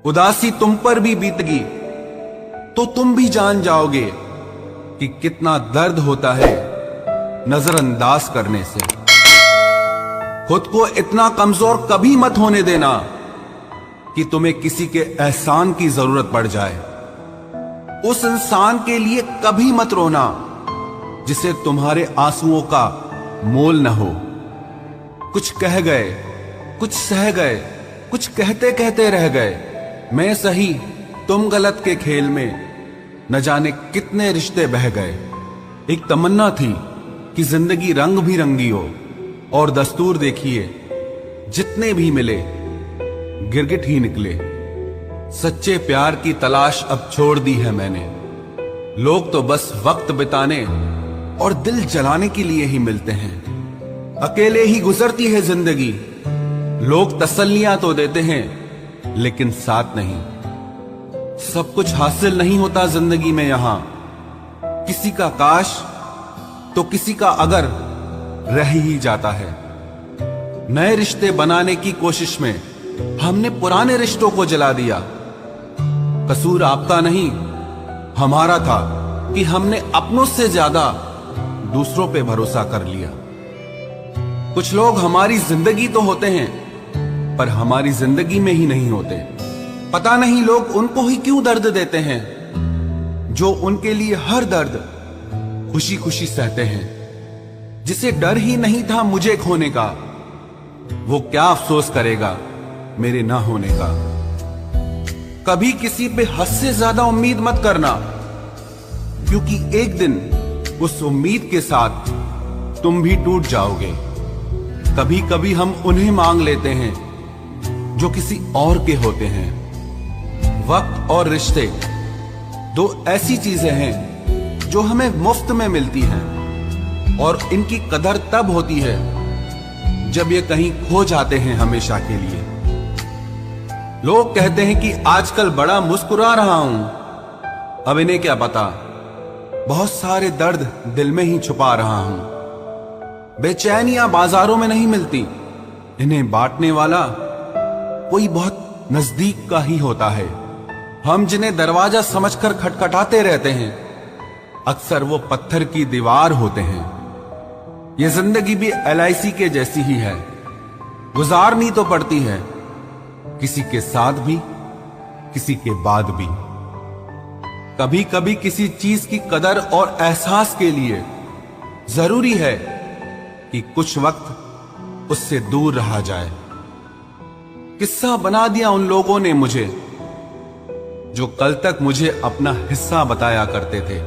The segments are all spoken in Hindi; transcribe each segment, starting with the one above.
उदासी तुम पर भी बीतगी तो तुम भी जान जाओगे कि कितना दर्द होता है नजरअंदाज करने से। खुद को इतना कमजोर कभी मत होने देना कि तुम्हें किसी के एहसान की जरूरत पड़ जाए। उस इंसान के लिए कभी मत रोना जिसे तुम्हारे आंसुओं का मोल न हो। कुछ कह गए, कुछ सह गए, कुछ कहते कहते रह गए। मैं सही तुम गलत के खेल में न जाने कितने रिश्ते बह गए। एक तमन्ना थी कि जिंदगी रंग भी रंगी हो, और दस्तूर देखिए जितने भी मिले गिरगिट ही निकले। सच्चे प्यार की तलाश अब छोड़ दी है मैंने। लोग तो बस वक्त बिताने और दिल जलाने के लिए ही मिलते हैं। अकेले ही गुजरती है जिंदगी। लोग तसल्लियां तो देते हैं लेकिन साथ नहीं। सब कुछ हासिल नहीं होता जिंदगी में यहां। किसी का काश तो किसी का अगर रह ही जाता है। नए रिश्ते बनाने की कोशिश में हमने पुराने रिश्तों को जला दिया। कसूर आपका नहीं हमारा था कि हमने अपनों से ज्यादा दूसरों पे भरोसा कर लिया। कुछ लोग हमारी जिंदगी तो होते हैं पर हमारी जिंदगी में ही नहीं होते। पता नहीं लोग उनको ही क्यों दर्द देते हैं जो उनके लिए हर दर्द खुशी खुशी सहते हैं। जिसे डर ही नहीं था मुझे खोने का, वो क्या अफसोस करेगा मेरे ना होने का। कभी किसी पे हद से ज्यादा उम्मीद मत करना, क्योंकि एक दिन उस उम्मीद के साथ तुम भी टूट जाओगे। कभी कभी हम उन्हें मांग लेते हैं जो किसी और के होते हैं। वक्त और रिश्ते दो ऐसी चीजें हैं जो हमें मुफ्त में मिलती हैं, और इनकी कदर तब होती है जब ये कहीं खो जाते हैं हमेशा के लिए। लोग कहते हैं कि आजकल बड़ा मुस्कुरा रहा हूं, अब इन्हें क्या पता बहुत सारे दर्द दिल में ही छुपा रहा हूं। बेचैनियां बाजारों में नहीं मिलती, इन्हें बांटने वाला कोई बहुत नजदीक का ही होता है। हम जिन्हें दरवाजा समझकर खटखटाते रहते हैं अक्सर वो पत्थर की दीवार होते हैं। ये जिंदगी भी LIC के जैसी ही है, गुजारनी तो पड़ती है, किसी के साथ भी किसी के बाद भी। कभी कभी किसी चीज की कदर और एहसास के लिए जरूरी है कि कुछ वक्त उससे दूर रहा जाए। किस्सा बना दिया उन लोगों ने मुझे जो कल तक मुझे अपना हिस्सा बताया करते थे।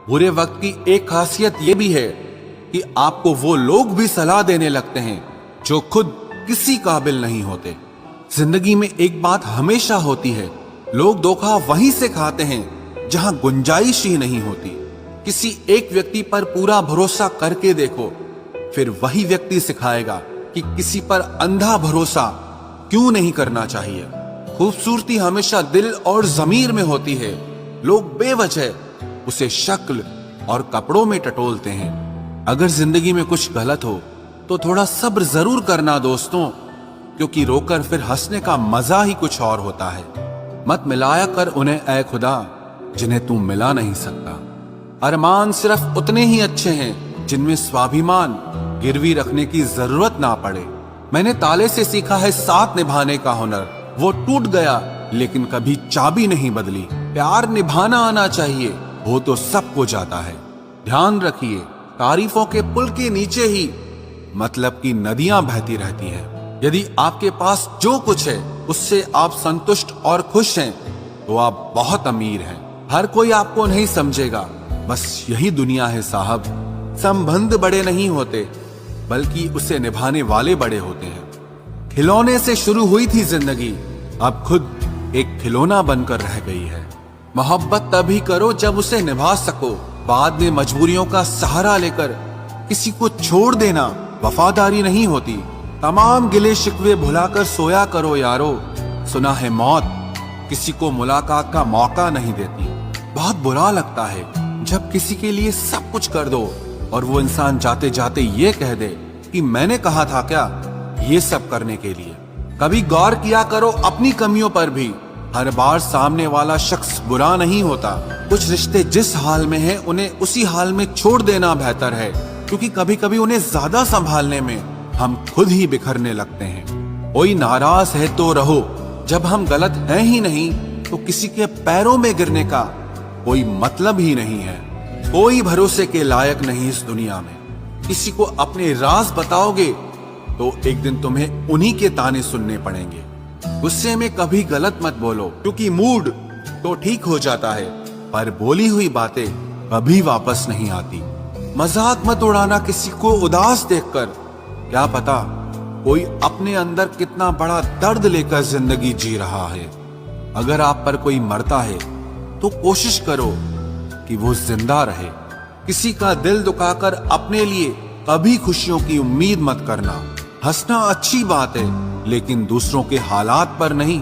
बुरे वक्त की एक खासियत यह भी है कि आपको वो लोग भी सलाह देने लगते हैं जो खुद किसी काबिल नहीं होते। जिंदगी में एक बात हमेशा होती है, लोग धोखा वहीं से खाते हैं जहां गुंजाइश ही नहीं होती। किसी एक व्यक्ति पर पूरा भरोसा करके देखो, फिर वही व्यक्ति सिखाएगा कि किसी पर अंधा भरोसा क्यों नहीं करना चाहिए। खूबसूरती हमेशा दिल और जमीर में होती है। लोग बेवजह उसे शक्ल और कपड़ों में टटोलते हैं। अगर जिंदगी में कुछ गलत हो तो थोड़ा सब्र जरूर करना दोस्तों, क्योंकि रोकर फिर हंसने का मजा ही कुछ और होता है। मत मिलाया कर उन्हें ऐ खुदा जिन्हें तू मिला नहीं सकता। अरमान सिर्फ उतने ही अच्छे हैं जिनमें स्वाभिमान गिरवी रखने की जरूरत ना पड़े। मैंने ताले से सीखा है साथ निभाने का हुनर। वो टूट गया लेकिन कभी चाबी नहीं बदली। प्यार निभाना आना चाहिए, हो तो सबको जाता है। ध्यान रखिए, तारीफों के पुल के नीचे ही मतलब की नदियां बहती रहती हैं। यदि आपके पास जो कुछ है उससे आप संतुष्ट और खुश हैं तो आप बहुत अमीर हैं। हर कोई आपको नहीं समझेगा, बस यही दुनिया है साहब। संबंध बड़े नहीं होते बल्कि उसे निभाने वाले बड़े होते हैं। खिलौने से शुरू हुई थी जिंदगी, अब खुद एक खिलौना बनकर रह गई है। मोहब्बत तभी करो जब उसे निभा सको। बाद में मजबूरियों का सहारा लेकर किसी को छोड़ देना वफादारी नहीं होती। तमाम गिले शिकवे भुलाकर सोया करो यारो। सुना है मौत किसी को मुलाकात का मौका नहीं देती। बहुत बुरा लगता है जब किसी के लिए सब कुछ कर दो और वो इंसान जाते जाते ये कह दे कि मैंने कहा था क्या ये सब करने के लिए। कभी गौर किया करो अपनी कमियों पर भी। हर बार सामने वाला शख्स बुरा नहीं होता। कुछ रिश्ते जिस हाल में हैं उन्हें उसी हाल में छोड़ देना बेहतर है, क्योंकि कभी कभी उन्हें ज्यादा संभालने में हम खुद ही बिखरने लगते हैं। कोई नाराज है तो रहो, जब हम गलत हैं ही नहीं तो किसी के पैरों में गिरने का कोई मतलब ही नहीं है। कोई भरोसे के लायक नहीं इस दुनिया में। किसी को अपने राज बताओगे तो एक दिन तुम्हें उन्हीं के ताने सुनने पड़ेंगे। गुस्से में कभी गलत मत बोलो, क्योंकि मूड तो ठीक हो जाता है पर बोली हुई बातें कभी वापस नहीं आती। मजाक मत उड़ाना किसी को उदास देखकर। क्या पता कोई अपने अंदर कितना बड़ा दर्द लेकर जिंदगी जी रहा है। अगर आप पर कोई मरता है तो कोशिश करो कि वो जिंदा रहे। किसी का दिल दुखाकर अपने लिए कभी खुशियों की उम्मीद मत करना। हंसना अच्छी बात है, लेकिन दूसरों के हालात पर नहीं।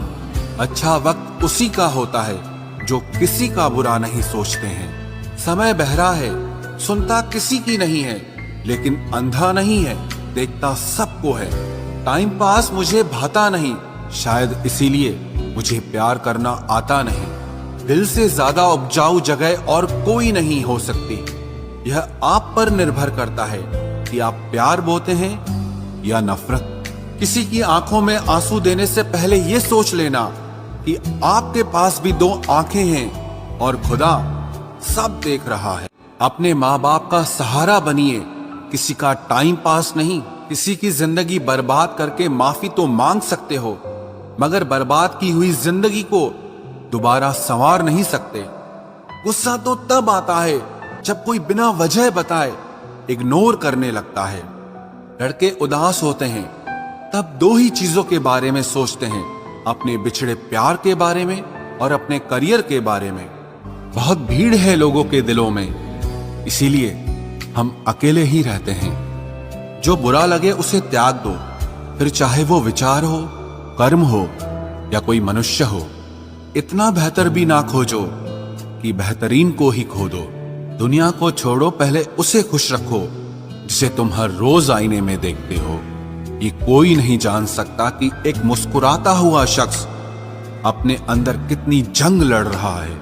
अच्छा वक्त उसी का होता है जो किसी का बुरा नहीं सोचते हैं। समय बहरा है, सुनता किसी की नहीं है, लेकिन अंधा नहीं है, देखता सबको है। टाइम पास मुझे भाता नहीं, शायद इसीलिए मुझे प्यार करना आता नहीं। दिल से ज्यादा उपजाऊ जगह और कोई नहीं हो सकती। यह आप पर निर्भर करता है कि आप प्यार बोते हैं या नफरत। किसी की आंखों में आंसू देने से पहले यह सोच लेना कि आपके पास भी दो आंखें हैं और खुदा सब देख रहा है। अपने माँ बाप का सहारा बनिए, किसी का टाइम पास नहीं। किसी की जिंदगी बर्बाद करके माफी तो मांग सकते हो, मगर बर्बाद की हुई जिंदगी को दोबारा संवार नहीं सकते। गुस्सा तो तब आता है जब कोई बिना वजह बताए इग्नोर करने लगता है। लड़के उदास होते हैं तब दो ही चीजों के बारे में सोचते हैं, अपने बिछड़े प्यार के बारे में और अपने करियर के बारे में। बहुत भीड़ है लोगों के दिलों में, इसीलिए हम अकेले ही रहते हैं। जो बुरा लगे उसे त्याग दो, फिर चाहे वो विचार हो, कर्म हो या कोई मनुष्य हो। इतना बेहतर भी ना खोजो कि बेहतरीन को ही खो दो। दुनिया को छोड़ो, पहले उसे खुश रखो जिसे तुम हर रोज आईने में देखते हो। ये कोई नहीं जान सकता कि एक मुस्कुराता हुआ शख्स अपने अंदर कितनी जंग लड़ रहा है।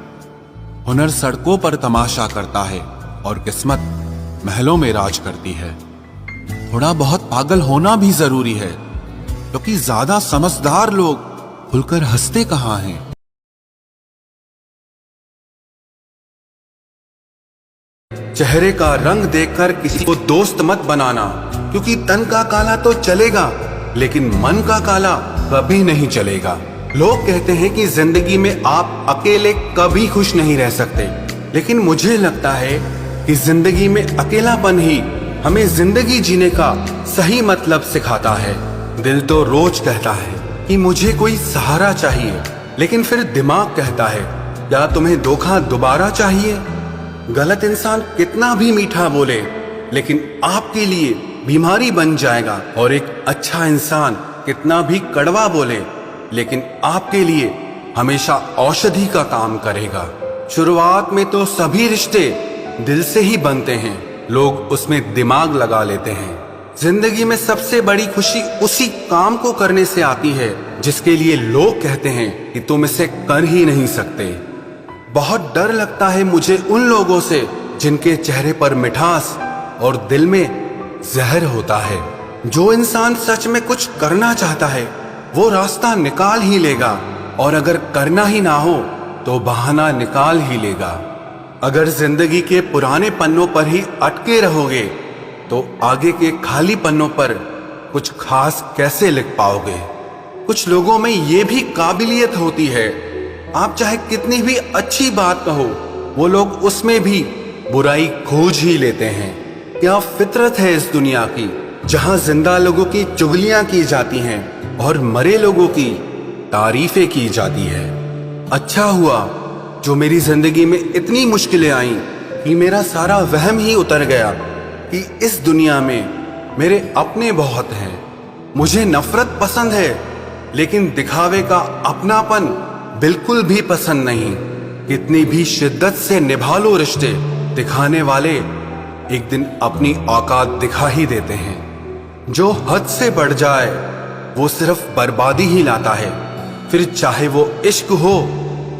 हुनर सड़कों पर तमाशा करता है और किस्मत महलों में राज करती है। थोड़ा बहुत पागल होना भी जरूरी है, क्योंकि ज्यादा समझदार लोग खुलकर हंसते कहां हैं। चेहरे का रंग देखकर किसी को दोस्त मत बनाना, क्योंकि तन का काला तो चलेगा लेकिन मन का काला कभी नहीं चलेगा। लोग कहते हैं कि जिंदगी में आप अकेले कभी खुश नहीं रह सकते, लेकिन मुझे लगता है कि जिंदगी में अकेलापन ही हमें जिंदगी जीने का सही मतलब सिखाता है। दिल तो रोज कहता है कि मुझे कोई सहारा चाहिए, लेकिन फिर दिमाग कहता है क्या तुम्हें धोखा दोबारा चाहिए। गलत इंसान कितना भी मीठा बोले, लेकिन आपके लिए बीमारी बन जाएगा, और एक अच्छा इंसान कितना भी कड़वा बोले, लेकिन आपके लिए हमेशा औषधि का काम करेगा। शुरुआत में तो सभी रिश्ते दिल से ही बनते हैं, लोग उसमें दिमाग लगा लेते हैं। जिंदगी में सबसे बड़ी खुशी उसी काम को करने से आती है जिसके लिए लोग कहते हैं कि तुम इसे कर ही नहीं सकते। बहुत डर लगता है मुझे उन लोगों से जिनके चेहरे पर मिठास और दिल में जहर होता है। जो इंसान सच में कुछ करना चाहता है वो रास्ता निकाल ही लेगा, और अगर करना ही ना हो तो बहाना निकाल ही लेगा। अगर जिंदगी के पुराने पन्नों पर ही अटके रहोगे तो आगे के खाली पन्नों पर कुछ खास कैसे लिख पाओगे। कुछ लोगों में ये भी काबिलियत होती है, आप चाहे कितनी भी अच्छी बात कहो, वो लोग उसमें भी बुराई खोज ही लेते हैं। क्या फितरत है इस दुनिया की, जहां जिंदा लोगों की चुगलियां की जाती हैं और मरे लोगों की तारीफें की जाती है। अच्छा हुआ जो मेरी जिंदगी में इतनी मुश्किलें आईं कि मेरा सारा वहम ही उतर गया कि इस दुनिया में मेरे अपने बहुत हैं। मुझे नफरत पसंद है, लेकिन दिखावे का अपनापन बिल्कुल भी पसंद नहीं। कितनी भी शिद्दत से निभा लो रिश्ते, दिखाने वाले एक दिन अपनी औकात दिखा ही देते हैं। जो हद से बढ़ जाए वो सिर्फ बर्बादी ही लाता है, फिर चाहे वो इश्क हो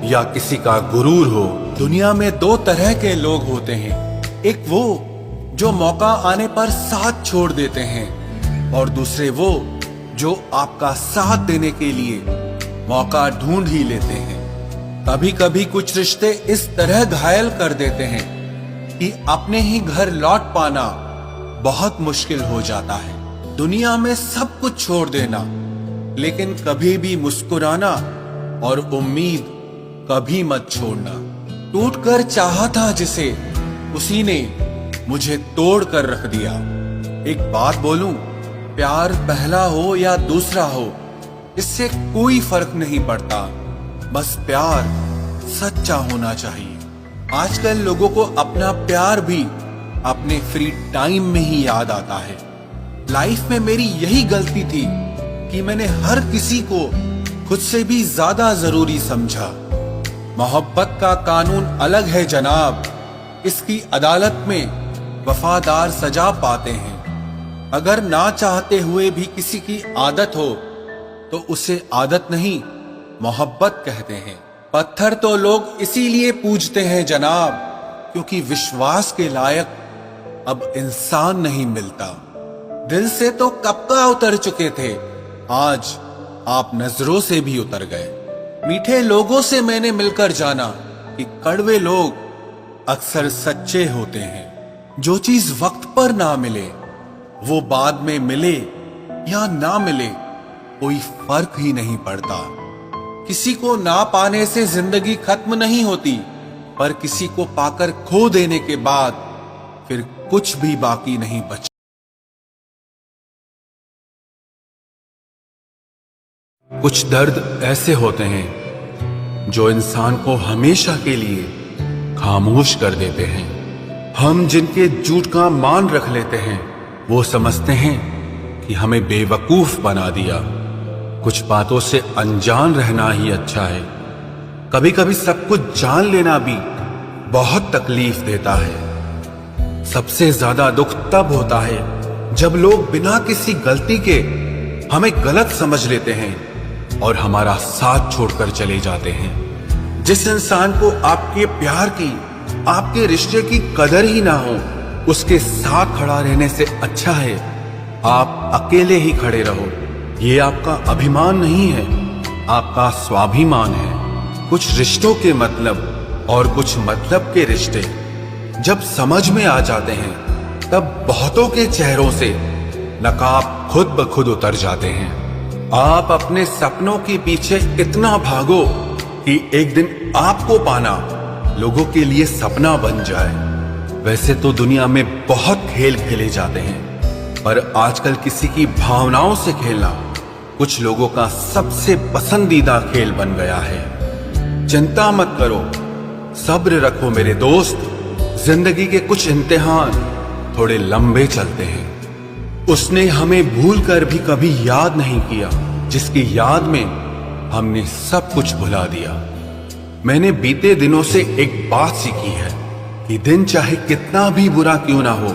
या किसी का गुरूर हो। दुनिया में दो तरह के लोग होते हैं, एक वो जो मौका आने पर साथ छोड़ देते हैं और दूसरे वो जो आपका साथ देने के लिए मौका ढूंढ ही लेते हैं। कभी कभी कुछ रिश्ते इस तरह घायल कर देते हैं कि अपने ही घर लौट पाना बहुत मुश्किल हो जाता है। दुनिया में सब कुछ छोड़ देना, लेकिन कभी भी मुस्कुराना और उम्मीद कभी मत छोड़ना। टूट कर चाहा था जिसे, उसी ने मुझे तोड़ कर रख दिया। एक बात बोलूं, प्यार पहला हो या दूसरा हो, इससे कोई फर्क नहीं पड़ता, बस प्यार सच्चा होना चाहिए। आजकल लोगों को अपना प्यार भी अपने फ्री टाइम में ही याद आता है। लाइफ में मेरी यही गलती थी कि मैंने हर किसी को खुद से भी ज्यादा जरूरी समझा। मोहब्बत का कानून अलग है जनाब, इसकी अदालत में वफादार सजा पाते हैं। अगर ना चाहते हुए भी किसी की आदत हो तो उसे आदत नहीं, मोहब्बत कहते हैं। पत्थर तो लोग इसीलिए पूजते हैं जनाब, क्योंकि विश्वास के लायक अब इंसान नहीं मिलता। दिल से तो कब का उतर चुके थे, आज आप नजरों से भी उतर गए। मीठे लोगों से मैंने मिलकर जाना कि कड़वे लोग अक्सर सच्चे होते हैं। जो चीज वक्त पर ना मिले वो बाद में मिले या ना मिले कोई फर्क ही नहीं पड़ता। किसी को ना पाने से जिंदगी खत्म नहीं होती, पर किसी को पाकर खो देने के बाद फिर कुछ भी बाकी नहीं बचा। कुछ दर्द ऐसे होते हैं जो इंसान को हमेशा के लिए खामोश कर देते हैं। हम जिनके झूठ का मान रख लेते हैं वो समझते हैं कि हमें बेवकूफ बना दिया। कुछ बातों से अनजान रहना ही अच्छा है। कभी कभी सब कुछ जान लेना भी बहुत तकलीफ देता है। सबसे ज्यादा दुख तब होता है जब लोग बिना किसी गलती के हमें गलत समझ लेते हैं और हमारा साथ छोड़कर चले जाते हैं। जिस इंसान को आपके प्यार की, आपके रिश्ते की कदर ही ना हो, उसके साथ खड़ा रहने से अच्छा है आप अकेले ही खड़े रहो। ये आपका अभिमान नहीं है, आपका स्वाभिमान है। कुछ रिश्तों के मतलब और कुछ मतलब के रिश्ते जब समझ में आ जाते हैं तब बहुतों के चेहरों से नकाब खुद ब खुद उतर जाते हैं। आप अपने सपनों के पीछे इतना भागो कि एक दिन आपको पाना लोगों के लिए सपना बन जाए। वैसे तो दुनिया में बहुत खेल खेले जाते हैं, पर आजकल किसी की भावनाओं से खेलना कुछ लोगों का सबसे पसंदीदा खेल बन गया है। चिंता मत करो, सब्र रखो मेरे दोस्त। जिंदगी के कुछ इम्तिहान थोड़े लंबे चलते हैं। उसने हमें भूल कर भी कभी याद नहीं किया, जिसकी याद में हमने सब कुछ भुला दिया। मैंने बीते दिनों से एक बात सीखी है कि दिन चाहे कितना भी बुरा क्यों ना हो,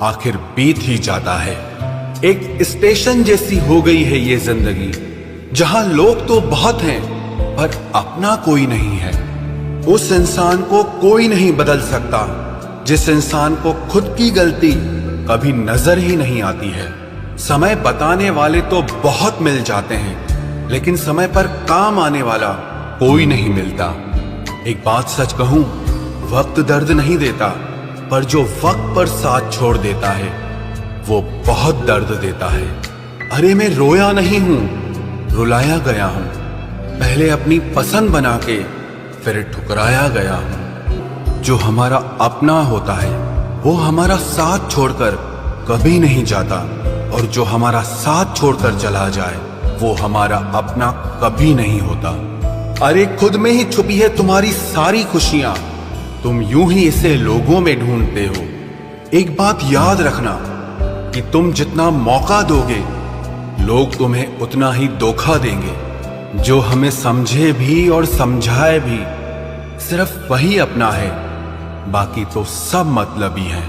आखिर बीत ही जाता है। एक स्टेशन जैसी हो गई है ये जिंदगी, जहां लोग तो बहुत हैं पर अपना कोई नहीं है। उस इंसान को कोई नहीं बदल सकता जिस इंसान को खुद की गलती कभी नजर ही नहीं आती है। समय बताने वाले तो बहुत मिल जाते हैं, लेकिन समय पर काम आने वाला कोई नहीं मिलता। एक बात सच कहूं, वक्त दर्द नहीं देता, पर जो वक्त पर साथ छोड़ देता है वो बहुत दर्द देता है। अरे मैं रोया नहीं हूं, रुलाया गया हूं। पहले अपनी पसंद बना के फिर ठुकराया गया हूं। जो हमारा अपना होता है वो हमारा साथ छोड़कर कभी नहीं जाता, और जो हमारा साथ छोड़कर चला जाए वो हमारा अपना कभी नहीं होता। अरे खुद में ही छुपी है तुम्हारी सारी खुशियां, तुम यूं ही इसे लोगों में ढूंढते हो। एक बात याद रखना कि तुम जितना मौका दोगे लोग तुम्हें उतना ही धोखा देंगे। जो हमें समझे भी और समझाए भी सिर्फ वही अपना है, बाकी तो सब मतलबी है।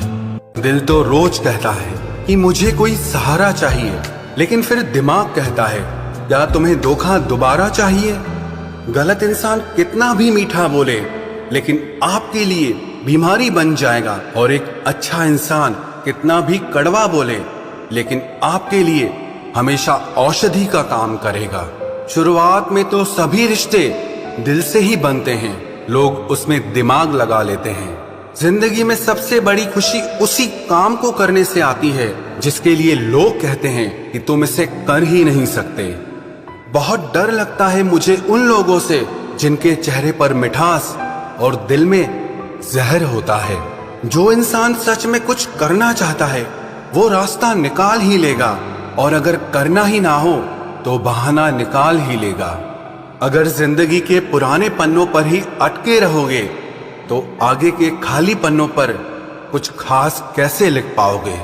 दिल तो रोज कहता है कि मुझे कोई सहारा चाहिए, लेकिन फिर दिमाग कहता है क्या तुम्हें धोखा दोबारा चाहिए। गलत इंसान कितना भी मीठा बोले लेकिन आपके लिए बीमारी बन जाएगा, और एक अच्छा इंसान कितना भी कड़वा बोले लेकिन आपके लिए हमेशा औषधि का काम करेगा। शुरुआत में तो सभी रिश्ते दिल से ही बनते हैं, लोग उसमें दिमाग लगा लेते हैं। जिंदगी में सबसे बड़ी खुशी उसी काम को करने से आती है जिसके लिए लोग कहते हैं कि तुम इसे कर ही नहीं सकते। बहुत डर लगता है मुझे उन लोगों से जिनके चेहरे पर मिठास और दिल में जहर होता है। जो इंसान सच में कुछ करना चाहता है वो रास्ता निकाल ही लेगा, और अगर करना ही ना हो तो बहाना निकाल ही लेगा। अगर जिंदगी के पुराने पन्नों पर ही अटके रहोगे तो आगे के खाली पन्नों पर कुछ खास कैसे लिख पाओगे।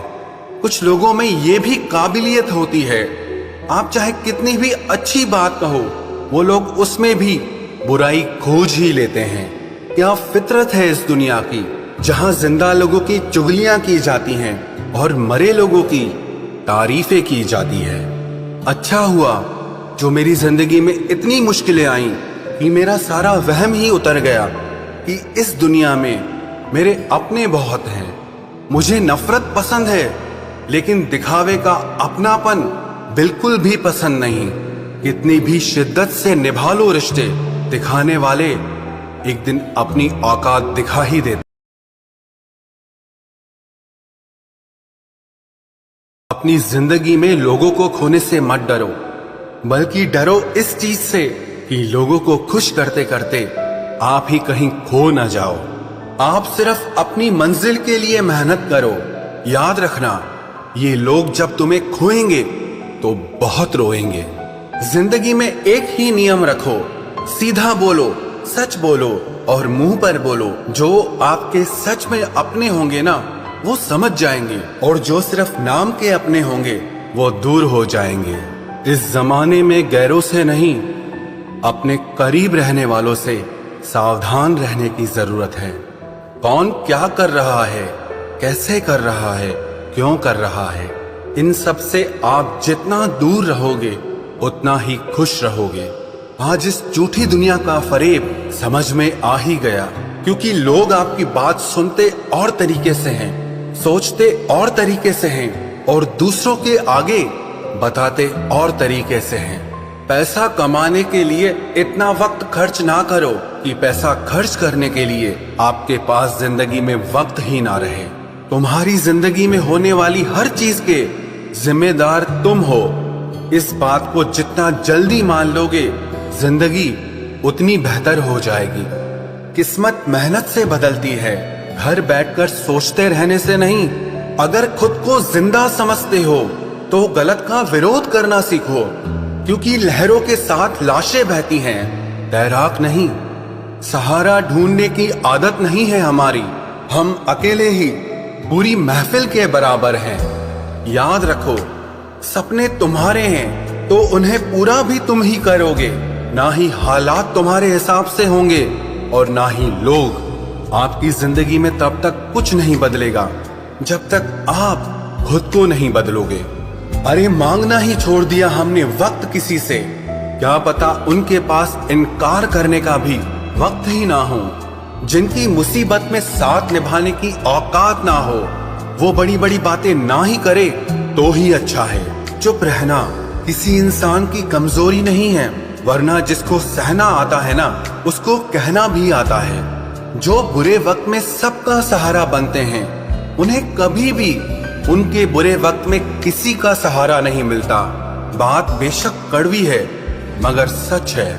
कुछ लोगों में ये भी काबिलियत होती है, आप चाहे कितनी भी अच्छी बात कहो वो लोग उसमें भी बुराई खोज ही लेते हैं। क्या फितरत है इस दुनिया की जहां जिंदा लोगों की चुगलियां की जाती हैं और मरे लोगों की तारीफें की जाती है। अच्छा हुआ जो मेरी जिंदगी में इतनी मुश्किलें आईं कि मेरा सारा वहम ही उतर गया कि इस दुनिया में मेरे अपने बहुत हैं। मुझे नफरत पसंद है लेकिन दिखावे का अपनापन बिल्कुल भी पसंद नहीं। कितनी भी शिद्दत से निभा लो रिश्ते, दिखाने वाले एक दिन अपनी औकात दिखा ही देते। अपनी जिंदगी में लोगों को खोने से मत डरो, बल्कि डरो इस चीज से कि लोगों को खुश करते करते आप ही कहीं खो न जाओ। आप सिर्फ अपनी मंजिल के लिए मेहनत करो। याद रखना, ये लोग जब तुम्हें खोएंगे तो बहुत रोएंगे। जिंदगी में एक ही नियम रखो, सीधा बोलो, सच बोलो और मुंह पर बोलो। जो आपके सच में अपने होंगे ना वो समझ जाएंगे, और जो सिर्फ नाम के अपने होंगे वो दूर हो जाएंगे। इस जमाने में गैरों से नहीं, अपने करीब रहने वालों से सावधान रहने की जरूरत है। कौन क्या कर रहा है, कैसे कर रहा है, क्यों कर रहा है, इन सब से आप जितना दूर रहोगे उतना ही खुश रहोगे। आज इस झूठी दुनिया का फरेब समझ में आ ही गया, क्योंकि लोग आपकी बात सुनते और तरीके से हैं, सोचते और तरीके से हैं और दूसरों के आगे बताते और तरीके से हैं। पैसा कमाने के लिए इतना वक्त खर्च ना करो कि पैसा खर्च करने के लिए आपके पास जिंदगी में वक्त ही ना रहे। तुम्हारी जिंदगी में होने वाली हर चीज के जिम्मेदार तुम हो। इस बात को जितना जल्दी मान लोगे जिंदगी उतनी बेहतर हो जाएगी। किस्मत मेहनत से बदलती है, घर बैठकर सोचते रहने से नहीं। अगर खुद को जिंदा समझते हो तो गलत का विरोध करना सीखो, क्योंकि लहरों के साथ लाशें बहती हैं, तैराक नहीं। सहारा ढूंढने की आदत नहीं है हमारी, हम अकेले ही पूरी महफिल के बराबर हैं। याद रखो, सपने तुम्हारे हैं तो उन्हें पूरा भी तुम ही करोगे, ना ही हालात तुम्हारे हिसाब से होंगे और ना ही लोग। आपकी जिंदगी में तब तक कुछ नहीं बदलेगा जब तक आप खुद को नहीं बदलोगे। अरे मांगना ही छोड़ दिया हमने वक्त किसी से, क्या पता उनके पास इनकार करने का भी वक्त ही ना हो। जिनकी मुसीबत में साथ निभाने की औकात ना हो वो बड़ी बड़ी बातें ना ही करे तो ही अच्छा है। चुप रहना किसी इंसान की कमजोरी नहीं है, वरना जिसको सहना आता है ना उसको कहना भी आता है। जो बुरे वक्त में सबका सहारा बनते हैं उन्हें कभी भी उनके बुरे वक्त में किसी का सहारा नहीं मिलता। बात बेशक कड़वी है मगर सच है।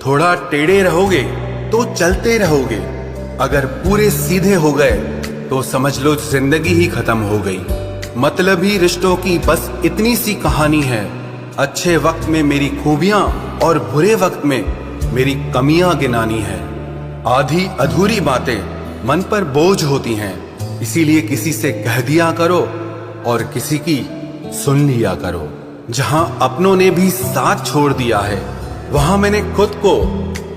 थोड़ा टेढ़े रहोगे तो चलते रहोगे, अगर पूरे सीधे हो गए तो समझ लो जिंदगी ही खत्म हो गई। मतलबी रिश्तों की बस इतनी सी कहानी है, अच्छे वक्त में मेरी खूबियां और बुरे वक्त में मेरी कमियां गिनानी है। आधी अधूरी बातें मन पर बोझ होती हैं, इसीलिए किसी से कह दिया करो और किसी की सुन लिया करो। जहां अपनों ने भी साथ छोड़ दिया है वहां मैंने खुद को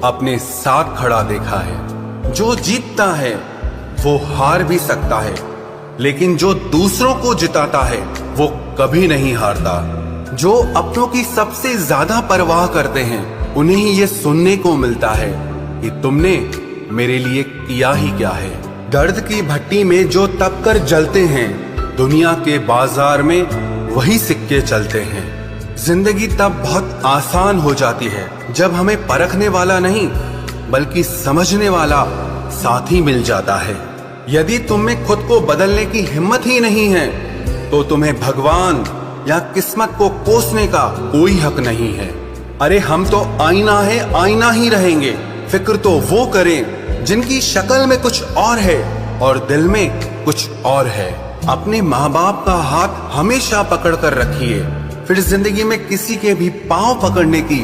अपने साथ खड़ा देखा है। जो जीतता है वो हार भी सकता है, लेकिन जो दूसरों को जिताता है वो कभी नहीं हारता। जो अपनों की सबसे ज्यादा परवाह करते हैं उन्हें ही ये सुनने को मिलता है कि तुमने मेरे लिए किया ही क्या है। दर्द की भट्टी में जो तप कर जलते हैं, दुनिया के बाजार में वही सिक्के चलते हैं। जिंदगी तब बहुत आसान हो जाती है जब हमें परखने वाला नहीं बल्कि समझने वाला साथी मिल जाता है। यदि तुम में खुद को बदलने की हिम्मत ही नहीं है तो तुम्हें भगवान या किस्मत को कोसने का कोई हक नहीं है। अरे हम तो आईना है, आईना ही रहेंगे। फिक्र तो वो करें जिनकी शक्ल में कुछ और है और दिल में कुछ और है। अपने माँ बाप का हाथ हमेशा पकड़ कर रखिए, फिर जिंदगी में किसी के भी पांव पकड़ने की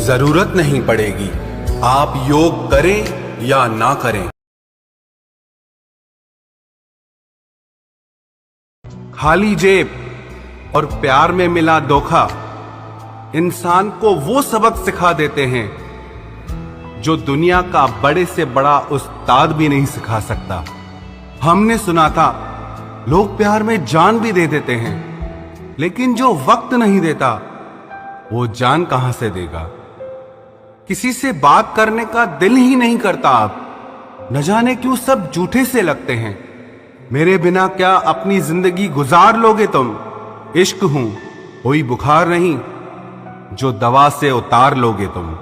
जरूरत नहीं पड़ेगी। आप योग करें या ना करें। खाली जेब और प्यार में मिला धोखा इंसान को वो सबक सिखा देते हैं जो दुनिया का बड़े से बड़ा उस्ताद भी नहीं सिखा सकता। हमने सुना था लोग प्यार में जान भी दे देते हैं, लेकिन जो वक्त नहीं देता वो जान कहां से देगा। किसी से बात करने का दिल ही नहीं करता। आप न जाने क्यों सब झूठे से लगते हैं। मेरे बिना क्या अपनी जिंदगी गुजार लोगे तुम? इश्क हूं कोई बुखार नहीं जो दवा से उतार लोगे तुम।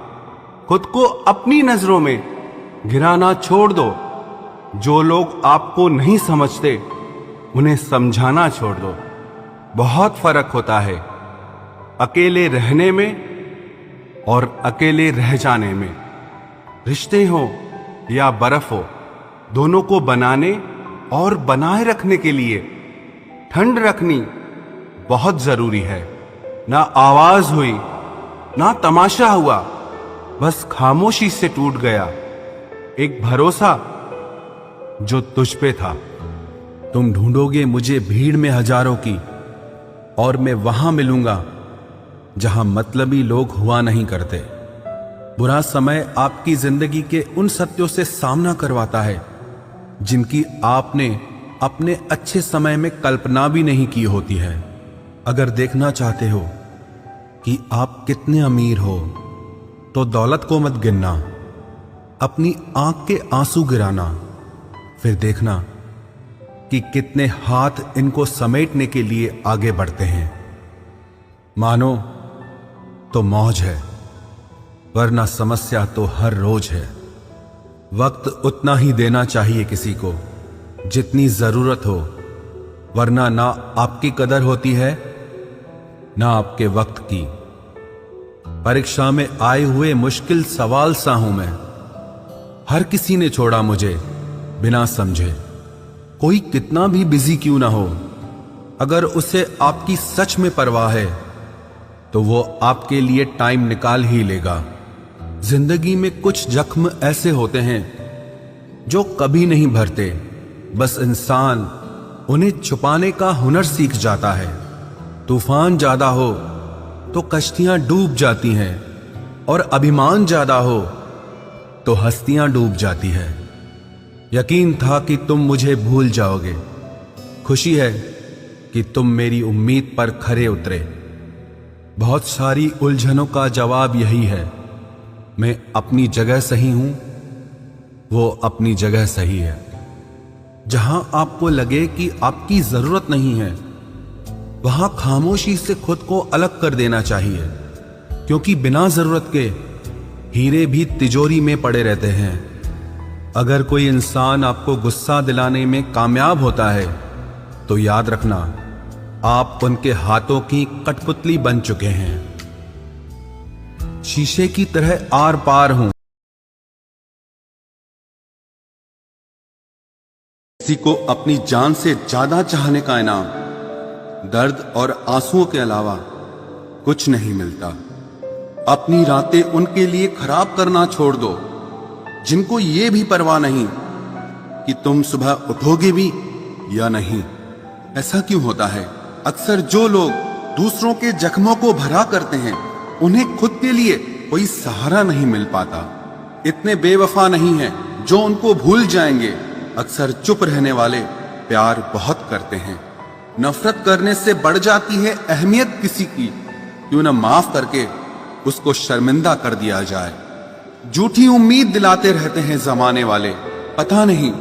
खुद को अपनी नजरों में गिराना छोड़ दो। जो लोग आपको नहीं समझते उन्हें समझाना छोड़ दो। बहुत फर्क होता है अकेले रहने में और अकेले रह जाने में। रिश्ते हो या बर्फ हो, दोनों को बनाने और बनाए रखने के लिए ठंड रखनी बहुत जरूरी है। ना आवाज हुई ना तमाशा हुआ, बस खामोशी से टूट गया एक भरोसा जो तुझ पे था। तुम ढूंढोगे मुझे भीड़ में हजारों की, और मैं वहां मिलूंगा जहां मतलबी लोग हुआ नहीं करते। बुरा समय आपकी जिंदगी के उन सत्यों से सामना करवाता है जिनकी आपने अपने अच्छे समय में कल्पना भी नहीं की होती है। अगर देखना चाहते हो कि आप कितने अमीर हो तो दौलत को मत गिनना, अपनी आंख के आंसू गिराना, फिर देखना कि कितने हाथ इनको समेटने के लिए आगे बढ़ते हैं। मानो तो मौज है, वरना समस्या तो हर रोज है। वक्त उतना ही देना चाहिए किसी को जितनी जरूरत हो, वरना ना आपकी कदर होती है ना आपके वक्त की। परीक्षा में आए हुए मुश्किल सवाल सा हूं मैं। हर किसी ने छोड़ा मुझे बिना समझे। कोई कितना भी बिजी क्यों ना हो, अगर उसे आपकी सच में परवाह है तो वो आपके लिए टाइम निकाल ही लेगा। जिंदगी में कुछ जख्म ऐसे होते हैं जो कभी नहीं भरते, बस इंसान उन्हें छुपाने का हुनर सीख जाता है। तूफान ज्यादा हो तो कश्तियां डूब जाती हैं, और अभिमान ज्यादा हो तो हस्तियां डूब जाती है। यकीन था कि तुम मुझे भूल जाओगे। खुशी है कि तुम मेरी उम्मीद पर खरे उतरे। बहुत सारी उलझनों का जवाब यही है, मैं अपनी जगह सही हूं, वो अपनी जगह सही है। जहां आपको लगे कि आपकी जरूरत नहीं है, वहां खामोशी से खुद को अलग कर देना चाहिए, क्योंकि बिना जरूरत के हीरे भी तिजोरी में पड़े रहते हैं। अगर कोई इंसान आपको गुस्सा दिलाने में कामयाब होता है तो याद रखना आप उनके हाथों की कठपुतली बन चुके हैं। शीशे की तरह आर पार हूं। किसी को अपनी जान से ज्यादा चाहने का इनाम दर्द और आंसुओं के अलावा कुछ नहीं मिलता। अपनी रातें उनके लिए खराब करना छोड़ दो जिनको ये भी परवाह नहीं कि तुम सुबह उठोगे भी या नहीं। ऐसा क्यों होता है? अक्सर जो लोग दूसरों के जख्मों को भरा करते हैं उन्हें खुद के लिए कोई सहारा नहीं मिल पाता। इतने बेवफा नहीं हैं जो उनको भूल जाएंगे। अक्सर चुप रहने वाले प्यार बहुत करते हैं। नफरत करने से बढ़ जाती है अहमियत किसी की, क्यों न माफ करके उसको शर्मिंदा कर दिया जाए। झूठी उम्मीद दिलाते रहते हैं जमाने वाले, पता नहीं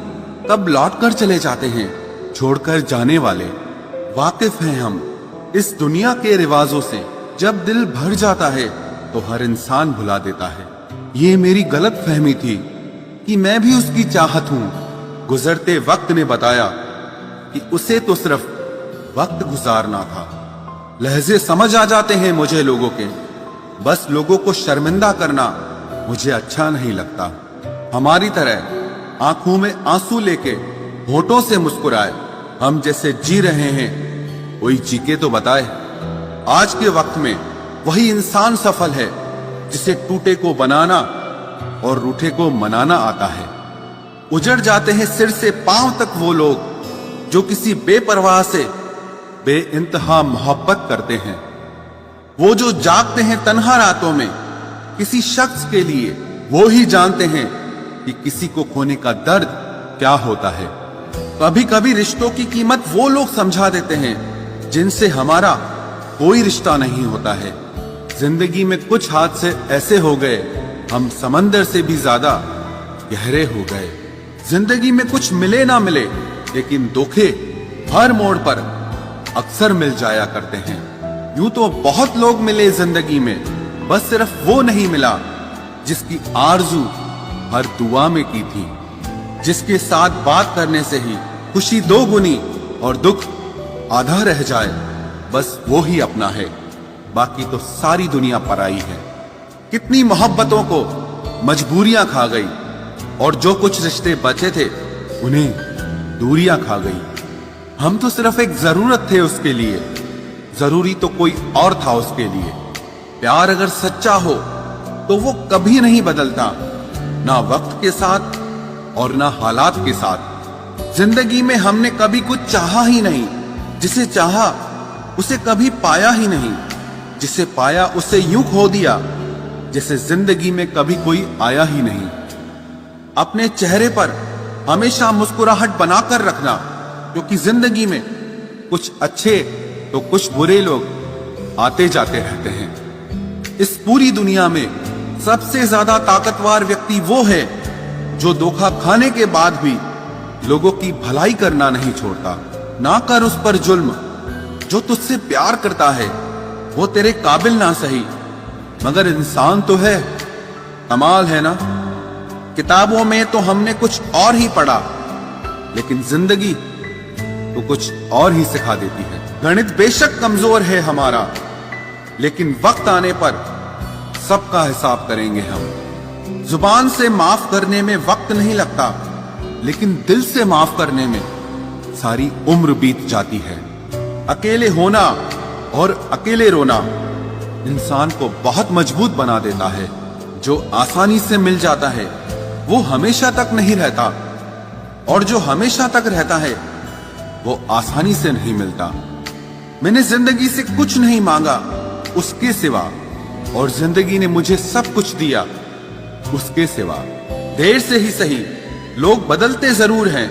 कब लौट कर चले जाते हैं छोड़कर जाने वाले। वाकिफ हैं हम इस दुनिया के रिवाजों से, जब दिल भर जाता है तो हर इंसान भुला देता है। ये मेरी गलत फहमी थी कि मैं भी उसकी चाहत हूं। गुजरते वक्त ने बताया कि उसे तो सिर्फ वक्त गुजारना था। लहजे समझ आ जाते हैं मुझे लोगों के, बस लोगों को शर्मिंदा करना मुझे अच्छा नहीं लगता। हमारी तरह आंखों में आंसू लेके होठों से मुस्कुराए, हम जैसे जी रहे हैं कोई जी के तो बताए। आज के वक्त में वही इंसान सफल है जिसे टूटे को बनाना और रूठे को मनाना आता है। उजड़ जाते हैं सिर से पांव तक वो लोग जो किसी बेपरवाह से बेइंतहा मोहब्बत करते हैं। वो जो जागते हैं तन्हा रातों में किसी शख्स के लिए, वो ही जानते हैं कि किसी को खोने का दर्द क्या होता है। कभी कभी रिश्तों की कीमत वो लोग समझा देते हैं जिनसे हमारा कोई रिश्ता नहीं होता है। जिंदगी में कुछ हादसे ऐसे हो गए, हम समंदर से भी ज्यादा गहरे हो गए। जिंदगी में कुछ मिले ना मिले, लेकिन धोखे हर मोड़ पर अक्सर मिल जाया करते हैं। यूं तो बहुत लोग मिले जिंदगी में, बस सिर्फ वो नहीं मिला जिसकी आरजू हर दुआ में की थी, जिसके साथ बात करने से ही खुशी दो गुनी और दुख आधा रह जाए। बस वो ही अपना है, बाकी तो सारी दुनिया पराई है। कितनी मोहब्बतों को मजबूरियां खा गई, और जो कुछ रिश्ते बचे थे उन्हें दूरियां खा गई। हम तो सिर्फ एक जरूरत थे उसके लिए, जरूरी तो कोई और था उसके लिए। प्यार अगर सच्चा हो तो वो कभी नहीं बदलता, ना वक्त के साथ और ना हालात के साथ। जिंदगी में हमने कभी कुछ चाहा ही नहीं, जिसे चाहा उसे कभी पाया ही नहीं, जिसे पाया उसे यूं खो दिया जैसे जिंदगी में कभी कोई आया ही नहीं। अपने चेहरे पर हमेशा मुस्कुराहट बनाकर रखना, क्योंकि जिंदगी में कुछ अच्छे तो कुछ बुरे लोग आते जाते रहते हैं। इस पूरी दुनिया में सबसे ज्यादा ताकतवर व्यक्ति वो है जो धोखा खाने के बाद भी लोगों की भलाई करना नहीं छोड़ता। ना कर उस पर जुल्म, जो तुझसे प्यार करता है वो तेरे काबिल ना सही, मगर इंसान तो है। कमाल है ना, किताबों में तो हमने कुछ और ही पढ़ा, लेकिन जिंदगी तो कुछ और ही सिखा देती है। गणित बेशक कमजोर है हमारा, लेकिन वक्त आने पर सबका हिसाब करेंगे हम। जुबान से माफ करने में वक्त नहीं लगता, लेकिन दिल से माफ करने में सारी उम्र बीत जाती है। अकेले होना और अकेले रोना इंसान को बहुत मजबूत बना देता है। जो आसानी से मिल जाता है वो हमेशा तक नहीं रहता, और जो हमेशा तक रहता है वो आसानी से नहीं मिलता। मैंने जिंदगी से कुछ नहीं मांगा उसके सिवा, और जिंदगी ने मुझे सब कुछ दिया उसके सिवा। देर से ही सही, लोग बदलते जरूर हैं,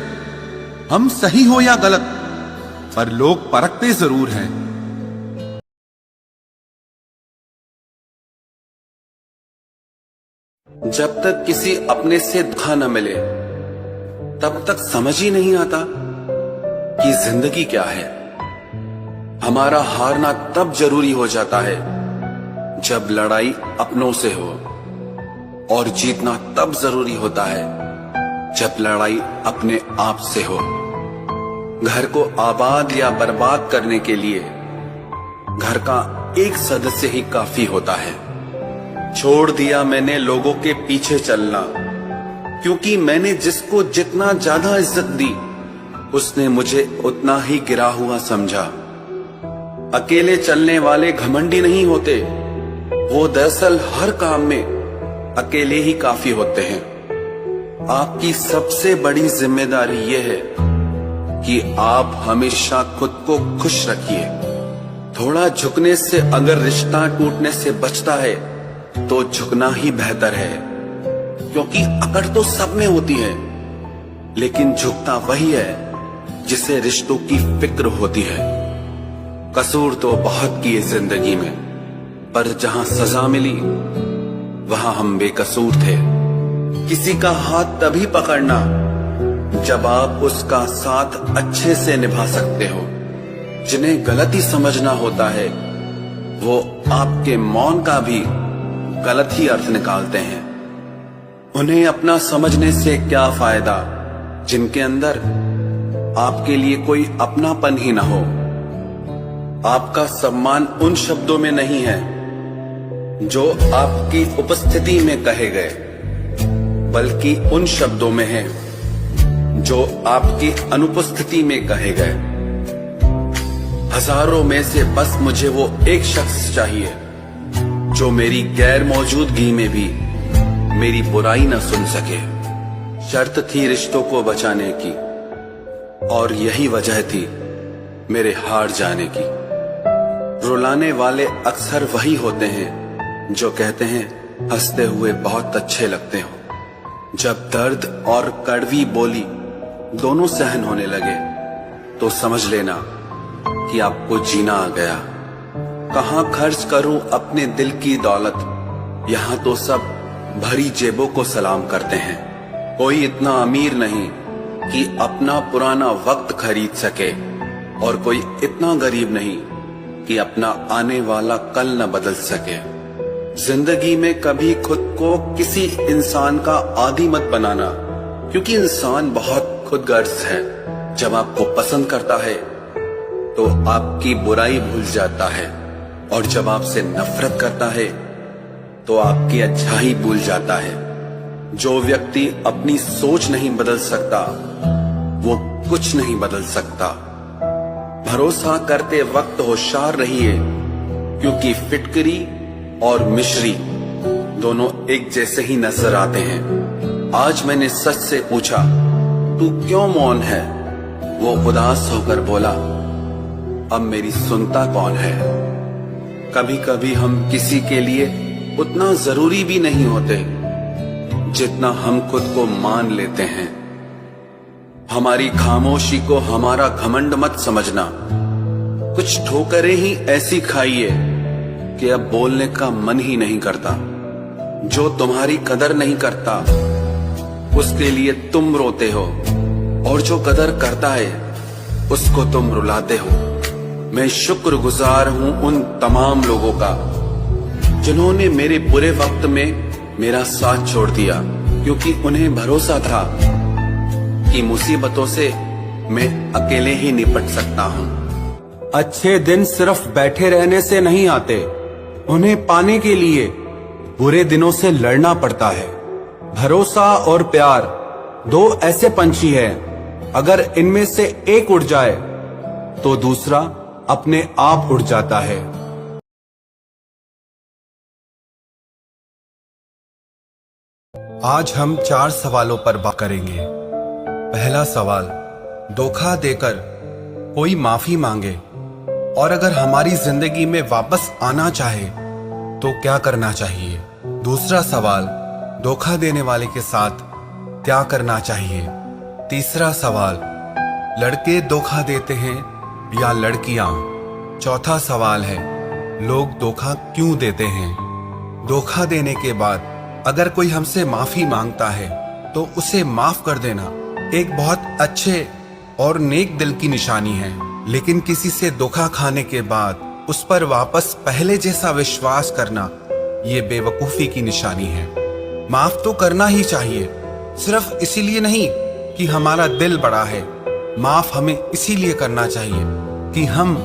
हम सही हो या गलत, पर लोग परखते जरूर हैं। जब तक किसी अपने से धोखा न मिले, तब तक समझ ही नहीं आता कि जिंदगी क्या है। हमारा हारना तब जरूरी हो जाता है जब लड़ाई अपनों से हो, और जीतना तब जरूरी होता है जब लड़ाई अपने आप से हो। घर को आबाद या बर्बाद करने के लिए घर का एक सदस्य ही काफी होता है। छोड़ दिया मैंने लोगों के पीछे चलना, क्योंकि मैंने जिसको जितना ज्यादा इज्जत दी उसने मुझे उतना ही गिरा हुआ समझा। अकेले चलने वाले घमंडी नहीं होते, वो दरअसल हर काम में अकेले ही काफी होते हैं। आपकी सबसे बड़ी जिम्मेदारी यह है कि आप हमेशा खुद को खुश रखिए। थोड़ा झुकने से अगर रिश्ता टूटने से बचता है तो झुकना ही बेहतर है, क्योंकि अकड़ तो सब में होती है, लेकिन झुकता वही है जिसे रिश्तों की फिक्र होती है। कसूर तो बहुत किए जिंदगी में, पर जहां सजा मिली वहां हम बेकसूर थे। किसी का हाथ तभी पकड़ना जब आप उसका साथ अच्छे से निभा सकते हो। जिन्हें गलती समझना होता है वो आपके मौन का भी गलत ही अर्थ निकालते हैं। उन्हें अपना समझने से क्या फायदा जिनके अंदर आपके लिए कोई अपनापन ही ना हो। आपका सम्मान उन शब्दों में नहीं है जो आपकी उपस्थिति में कहे गए, बल्कि उन शब्दों में है जो आपकी अनुपस्थिति में कहे गए। हजारों में से बस मुझे वो एक शख्स चाहिए जो मेरी गैर मौजूदगी में भी मेरी बुराई न सुन सके। शर्त थी रिश्तों को बचाने की और यही वजह थी मेरे हार जाने की। रुलाने वाले अक्सर वही होते हैं जो कहते हैं हंसते हुए बहुत अच्छे लगते हो। जब दर्द और कड़वी बोली दोनों सहन होने लगे तो समझ लेना कि आपको जीना आ गया। कहां खर्च करूं अपने दिल की दौलत, यहां तो सब भरी जेबों को सलाम करते हैं। कोई इतना अमीर नहीं कि अपना पुराना वक्त खरीद सके और कोई इतना गरीब नहीं कि अपना आने वाला कल न बदल सके। जिंदगी में कभी खुद को किसी इंसान का आदी मत बनाना, क्योंकि इंसान बहुत खुदगर्ज है। जब आपको पसंद करता है तो आपकी बुराई भूल जाता है, और जब आपसे नफरत करता है तो आपकी अच्छाई भूल जाता है। जो व्यक्ति अपनी सोच नहीं बदल सकता वो कुछ नहीं बदल सकता। भरोसा करते वक्त होशियार रहिए, क्योंकि फिटकरी और मिश्री दोनों एक जैसे ही नजर आते हैं। आज मैंने सच से पूछा तू क्यों मौन है? वो उदास होकर बोला अब मेरी सुनता कौन है? कभी कभी हम किसी के लिए उतना जरूरी भी नहीं होते जितना हम खुद को मान लेते हैं। हमारी खामोशी को हमारा घमंड मत समझना। कुछ ठोकरें ही ऐसी खाइए कि अब बोलने का मन ही नहीं करता। जो तुम्हारी कदर नहीं करता उसके लिए तुम रोते हो, और जो कदर करता है उसको तुम रुलाते हो। मैं शुक्रगुजार हूं उन तमाम लोगों का जिन्होंने मेरे बुरे वक्त में मेरा साथ छोड़ दिया, क्योंकि उन्हें भरोसा था कि मुसीबतों से मैं अकेले ही निपट सकता हूं। अच्छे दिन सिर्फ बैठे रहने से नहीं आते, उन्हें पाने के लिए बुरे दिनों से लड़ना पड़ता है। भरोसा और प्यार दो ऐसे पंछी हैं, अगर इनमें से एक उड़ जाए तो दूसरा अपने आप उड़ जाता है। आज हम 4 सवालों पर बात करेंगे। पहला सवाल, धोखा देकर कोई माफी मांगे और अगर हमारी जिंदगी में वापस आना चाहे तो क्या करना चाहिए? दूसरा सवाल, धोखा देने वाले के साथ क्या करना चाहिए? तीसरा सवाल, लड़के धोखा देते हैं या लड़कियां? चौथा सवाल है, लोग धोखा क्यों देते हैं? धोखा देने के बाद अगर कोई हमसे माफी मांगता है तो उसे माफ कर देना एक बहुत अच्छे और नेक दिल की निशानी है, लेकिन किसी से धोखा खाने के बाद उस पर वापस पहले जैसा विश्वास करना ये बेवकूफी की निशानी है। माफ तो करना ही चाहिए, सिर्फ इसीलिए नहीं कि हमारा दिल बड़ा है। माफ हमें इसीलिए करना चाहिए कि हम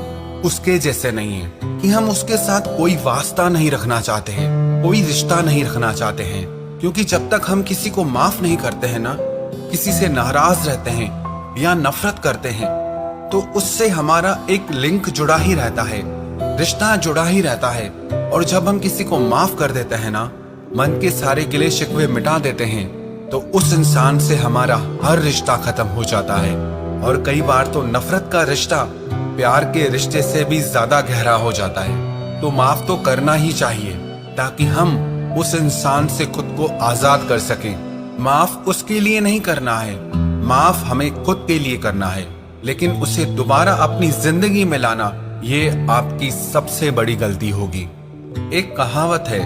उसके जैसे नहीं हैं, कि हम उसके साथ कोई वास्ता नहीं रखना चाहते हैं, कोई रिश्ता नहीं रखना चाहते हैं। क्योंकि जब तक हम किसी को माफ नहीं करते हैं ना, किसी से नाराज रहते हैं या नफरत करते हैं, तो उससे हमारा एक लिंक जुड़ा ही रहता है, रिश्ता जुड़ा ही रहता है। और जब हम किसी को माफ कर देते हैं ना, मन के सारे गिले शिकवे मिटा देते हैं, तो उस इंसान से हमारा हर रिश्ता खत्म हो जाता है। और कई बार तो नफरत का रिश्ता प्यार के रिश्ते से भी ज्यादा गहरा हो जाता है। तो माफ तो करना ही चाहिए ताकि हम उस इंसान से खुद को आजाद कर सकें। माफ उसके लिए नहीं करना है, माफ हमें खुद के लिए करना है। लेकिन उसे दोबारा अपनी जिंदगी में लाना ये आपकी सबसे बड़ी गलती होगी। एक कहावत है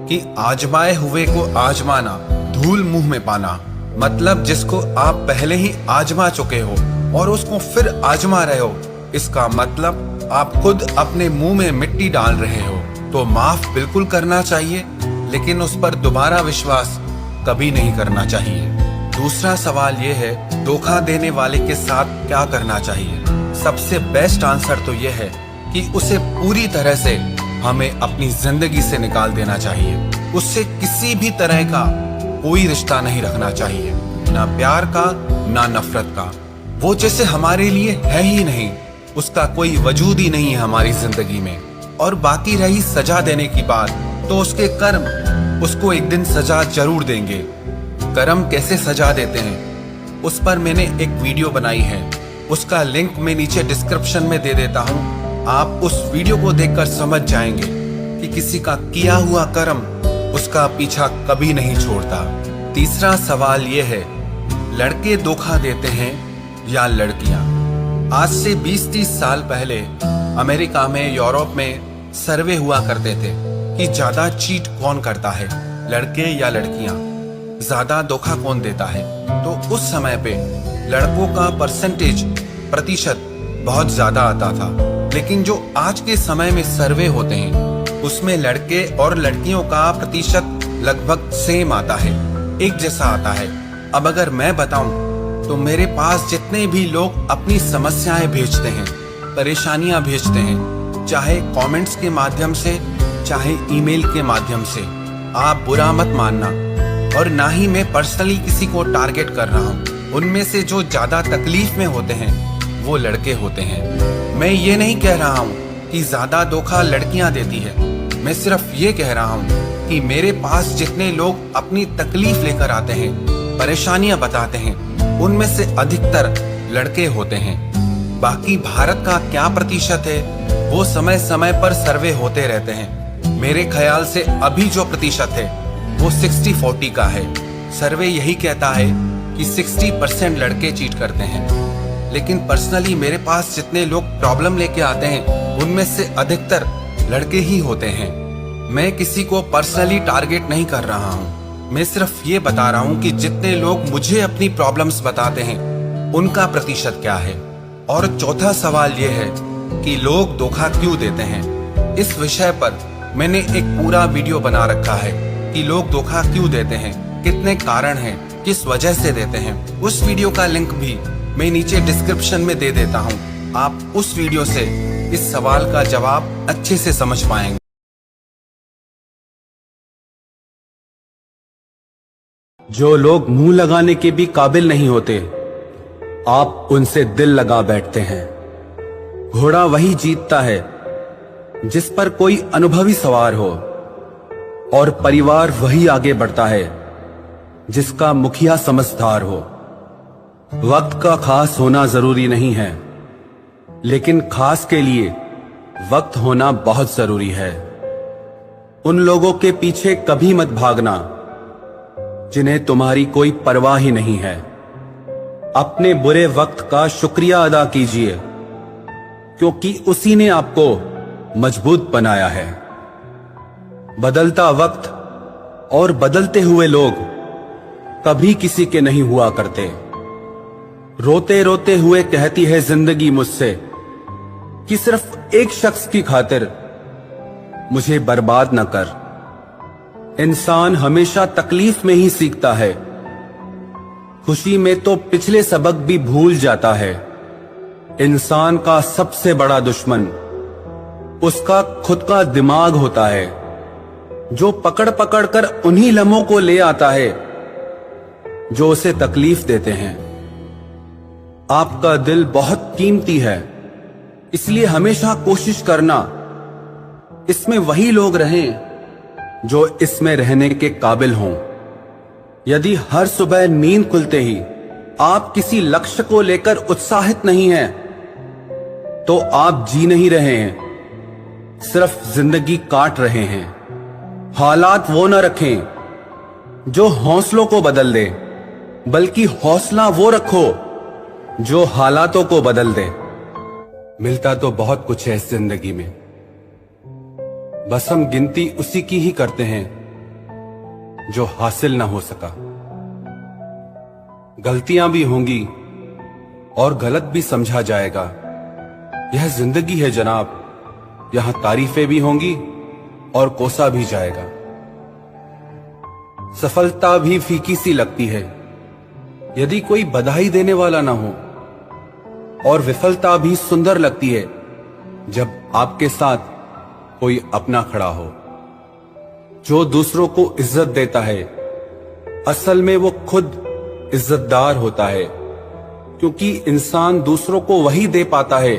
कि आजमाए हुए को आजमाना, धूल मुंह में पाना। मतलब जिसको आप पहले ही आजमा चुके हो और उसको फिर आजमा रहे हो, इसका मतलब आप खुद अपने मुंह में मिट्टी डाल रहे हो। तो माफ बिल्कुल करना चाहिए, लेकिन उस पर दोबारा विश्वास कभी नहीं करना चाहिए। दूसरा सवाल यह है, धोखा देने वाले के साथ क्या करना चाहिए? सबसे बेस्ट आंसर तो यह है कि उसे पूरी तरह से हमें अपनी जिंदगी से निकाल देना चाहिए। उससे किसी भी तरह का कोई रिश्ता नहीं रखना चाहिए, ना प्यार का ना नफरत का। वो जैसे हमारे लिए है ही नहीं, उसका कोई वजूद ही नहीं है हमारी जिंदगी में। और बाकी रही सजा देने की बात, तो उसके कर्म उसको एक दिन सजा जरूर देंगे। कर्म कैसे सजा देते हैं उस पर मैंने एक वीडियो बनाई है, उसका लिंक मैं नीचे डिस्क्रिप्शन में दे देता हूँ। आप उस वीडियो को देखकर समझ जाएंगे कि किसी का किया हुआ कर्म उसका पीछा कभी नहीं छोड़ता। तीसरा सवाल यह है, लड़के धोखा देते हैं या लड़कियां? आज से 20-30 साल पहले अमेरिका में, यूरोप में सर्वे हुआ करते थे कि ज्यादा चीट कौन करता है, लड़के या लड़कियां, ज्यादा धोखा कौन देता है। तो उस समय पे लड़कों का प्रतिशत बहुत ज्यादा आता था, लेकिन जो आज के समय में सर्वे होते हैं उसमें लड़के और लड़कियों का प्रतिशत लगभग सेम आता है, एक जैसा आता है। अब अगर मैं बताऊं तो मेरे पास जितने भी लोग अपनी समस्याएं भेजते हैं, परेशानियां भेजते हैं, चाहे कमेंट्स के माध्यम से चाहे ईमेल के माध्यम से, आप बुरा मत मानना, और ना ही मैं पर्सनली किसी को टारगेट कर रहा हूं। उनमें से जो ज्यादा तकलीफ में होते हैं वो लड़के होते हैं। मैं ये नहीं कह रहा हूं कि ज्यादा धोखा लड़कियां देती है, मैं सिर्फ ये कह रहा हूँ कि मेरे पास जितने लोग अपनी तकलीफ लेकर आते हैं, परेशानियां बताते हैं, उनमें से अधिकतर लड़के होते हैं। बाकी भारत का क्या प्रतिशत है वो समय समय पर सर्वे होते रहते हैं। मेरे ख्याल से अभी जो प्रतिशत है वो 60-40 का है। सर्वे यही कहता है कि 60% लड़के चीट करते हैं, लेकिन पर्सनली मेरे पास जितने लोग प्रॉब्लम लेके आते हैं उनमें से अधिकतर लड़के ही होते हैं। मैं किसी को पर्सनली टारगेट नहीं कर रहा हूँ, मैं सिर्फ ये बता रहा हूँ कि जितने लोग मुझे अपनी प्रॉब्लम्स बताते हैं उनका प्रतिशत क्या है। और चौथा सवाल ये है कि लोग धोखा क्यों देते हैं। इस विषय पर मैंने एक पूरा वीडियो बना रखा है कि लोग धोखा क्यों देते हैं, कितने कारण हैं, किस वजह से देते हैं। उस वीडियो का लिंक भी मैं नीचे डिस्क्रिप्शन में दे देता हूँ। आप उस वीडियो से इस सवाल का जवाब अच्छे से समझ पाएंगे। जो लोग मुंह लगाने के भी काबिल नहीं होते, आप उनसे दिल लगा बैठते हैं। घोड़ा वही जीतता है जिस पर कोई अनुभवी सवार हो, और परिवार वही आगे बढ़ता है जिसका मुखिया समझदार हो। वक्त का खास होना जरूरी नहीं है, लेकिन खास के लिए वक्त होना बहुत जरूरी है। उन लोगों के पीछे कभी मत भागना जिन्हें तुम्हारी कोई परवाह ही नहीं है। अपने बुरे वक्त का शुक्रिया अदा कीजिए, क्योंकि उसी ने आपको मजबूत बनाया है। बदलता वक्त और बदलते हुए लोग कभी किसी के नहीं हुआ करते। रोते रोते हुए कहती है जिंदगी मुझसे कि सिर्फ एक शख्स की खातिर मुझे बर्बाद न कर। इंसान हमेशा तकलीफ में ही सीखता है, खुशी में तो पिछले सबक भी भूल जाता है। इंसान का सबसे बड़ा दुश्मन उसका खुद का दिमाग होता है, जो पकड़ पकड़ कर उन्हीं लम्हों को ले आता है जो उसे तकलीफ देते हैं। आपका दिल बहुत कीमती है, इसलिए हमेशा कोशिश करना इसमें वही लोग रहें जो इसमें रहने के काबिल हों। यदि हर सुबह नींद खुलते ही आप किसी लक्ष्य को लेकर उत्साहित नहीं हैं, तो आप जी नहीं रहे हैं, सिर्फ जिंदगी काट रहे हैं। हालात वो न रखें जो हौसलों को बदल दे, बल्कि हौसला वो रखो जो हालातों को बदल दे। मिलता तो बहुत कुछ है इस जिंदगी में, बस हम गिनती उसी की ही करते हैं जो हासिल ना हो सका। गलतियां भी होंगी और गलत भी समझा जाएगा। यह जिंदगी है जनाब, यहां तारीफें भी होंगी और कोसा भी जाएगा। सफलता भी फीकी सी लगती है यदि कोई बधाई देने वाला ना हो, और विफलता भी सुंदर लगती है जब आपके साथ कोई अपना खड़ा हो। जो दूसरों को इज्जत देता है असल में वो खुद इज्जतदार होता है, क्योंकि इंसान दूसरों को वही दे पाता है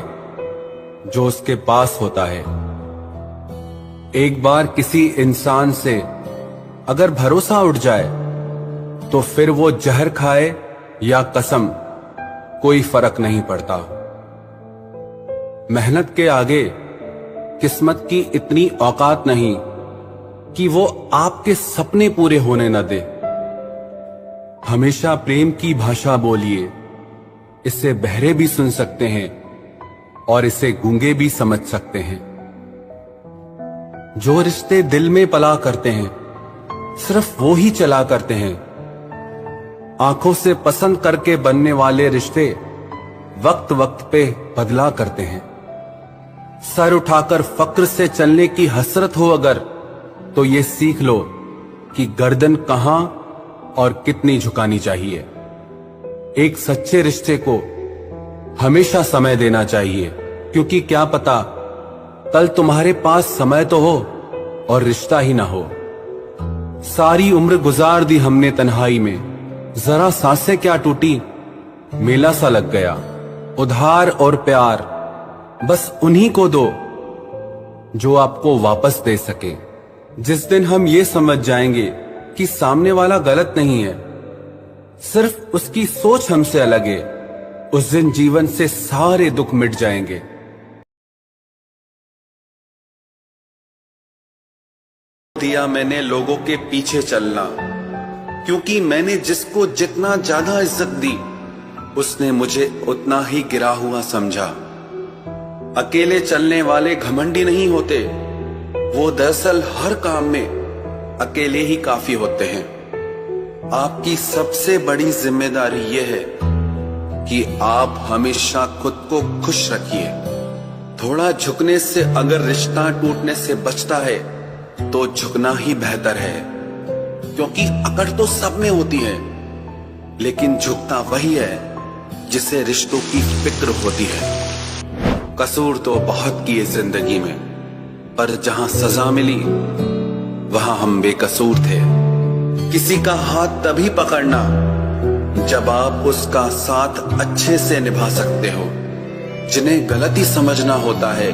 जो उसके पास होता है। एक बार किसी इंसान से अगर भरोसा उठ जाए तो फिर वो जहर खाए या कसम, कोई फर्क नहीं पड़ता। मेहनत के आगे किस्मत की इतनी औकात नहीं कि वो आपके सपने पूरे होने न दे। हमेशा प्रेम की भाषा बोलिए, इसे बहरे भी सुन सकते हैं और इसे गूंगे भी समझ सकते हैं। जो रिश्ते दिल में पला करते हैं सिर्फ वो ही चला करते हैं। आंखों से पसंद करके बनने वाले रिश्ते वक्त वक्त पे बदला करते हैं। सर उठाकर फक्र से चलने की हसरत हो अगर, तो ये सीख लो कि गर्दन कहां और कितनी झुकानी चाहिए। एक सच्चे रिश्ते को हमेशा समय देना चाहिए, क्योंकि क्या पता कल तुम्हारे पास समय तो हो और रिश्ता ही ना हो। सारी उम्र गुजार दी हमने तन्हाई में, जरा सांसें क्या टूटी, मेला सा लग गया। उधार और प्यार बस उन्हीं को दो जो आपको वापस दे सके। जिस दिन हम ये समझ जाएंगे कि सामने वाला गलत नहीं है, सिर्फ उसकी सोच हमसे अलग है, उस दिन जीवन से सारे दुख मिट जाएंगे। दिया मैंने लोगों के पीछे चलना, क्योंकि मैंने जिसको जितना ज्यादा इज्जत दी उसने मुझे उतना ही गिरा हुआ समझा। अकेले चलने वाले घमंडी नहीं होते, वो दरअसल हर काम में अकेले ही काफी होते हैं। आपकी सबसे बड़ी जिम्मेदारी यह है कि आप हमेशा खुद को खुश रखिए। थोड़ा झुकने से अगर रिश्ता टूटने से बचता है तो झुकना ही बेहतर है, क्योंकि अकड़ तो सब में होती है, लेकिन झुकता वही है जिसे रिश्तों की फिक्र होती है। कसूर तो बहुत किए जिंदगी में, पर जहां सजा मिली वहां हम बेकसूर थे। किसी का हाथ तभी पकड़ना जब आप उसका साथ अच्छे से निभा सकते हो। जिन्हें गलती समझना होता है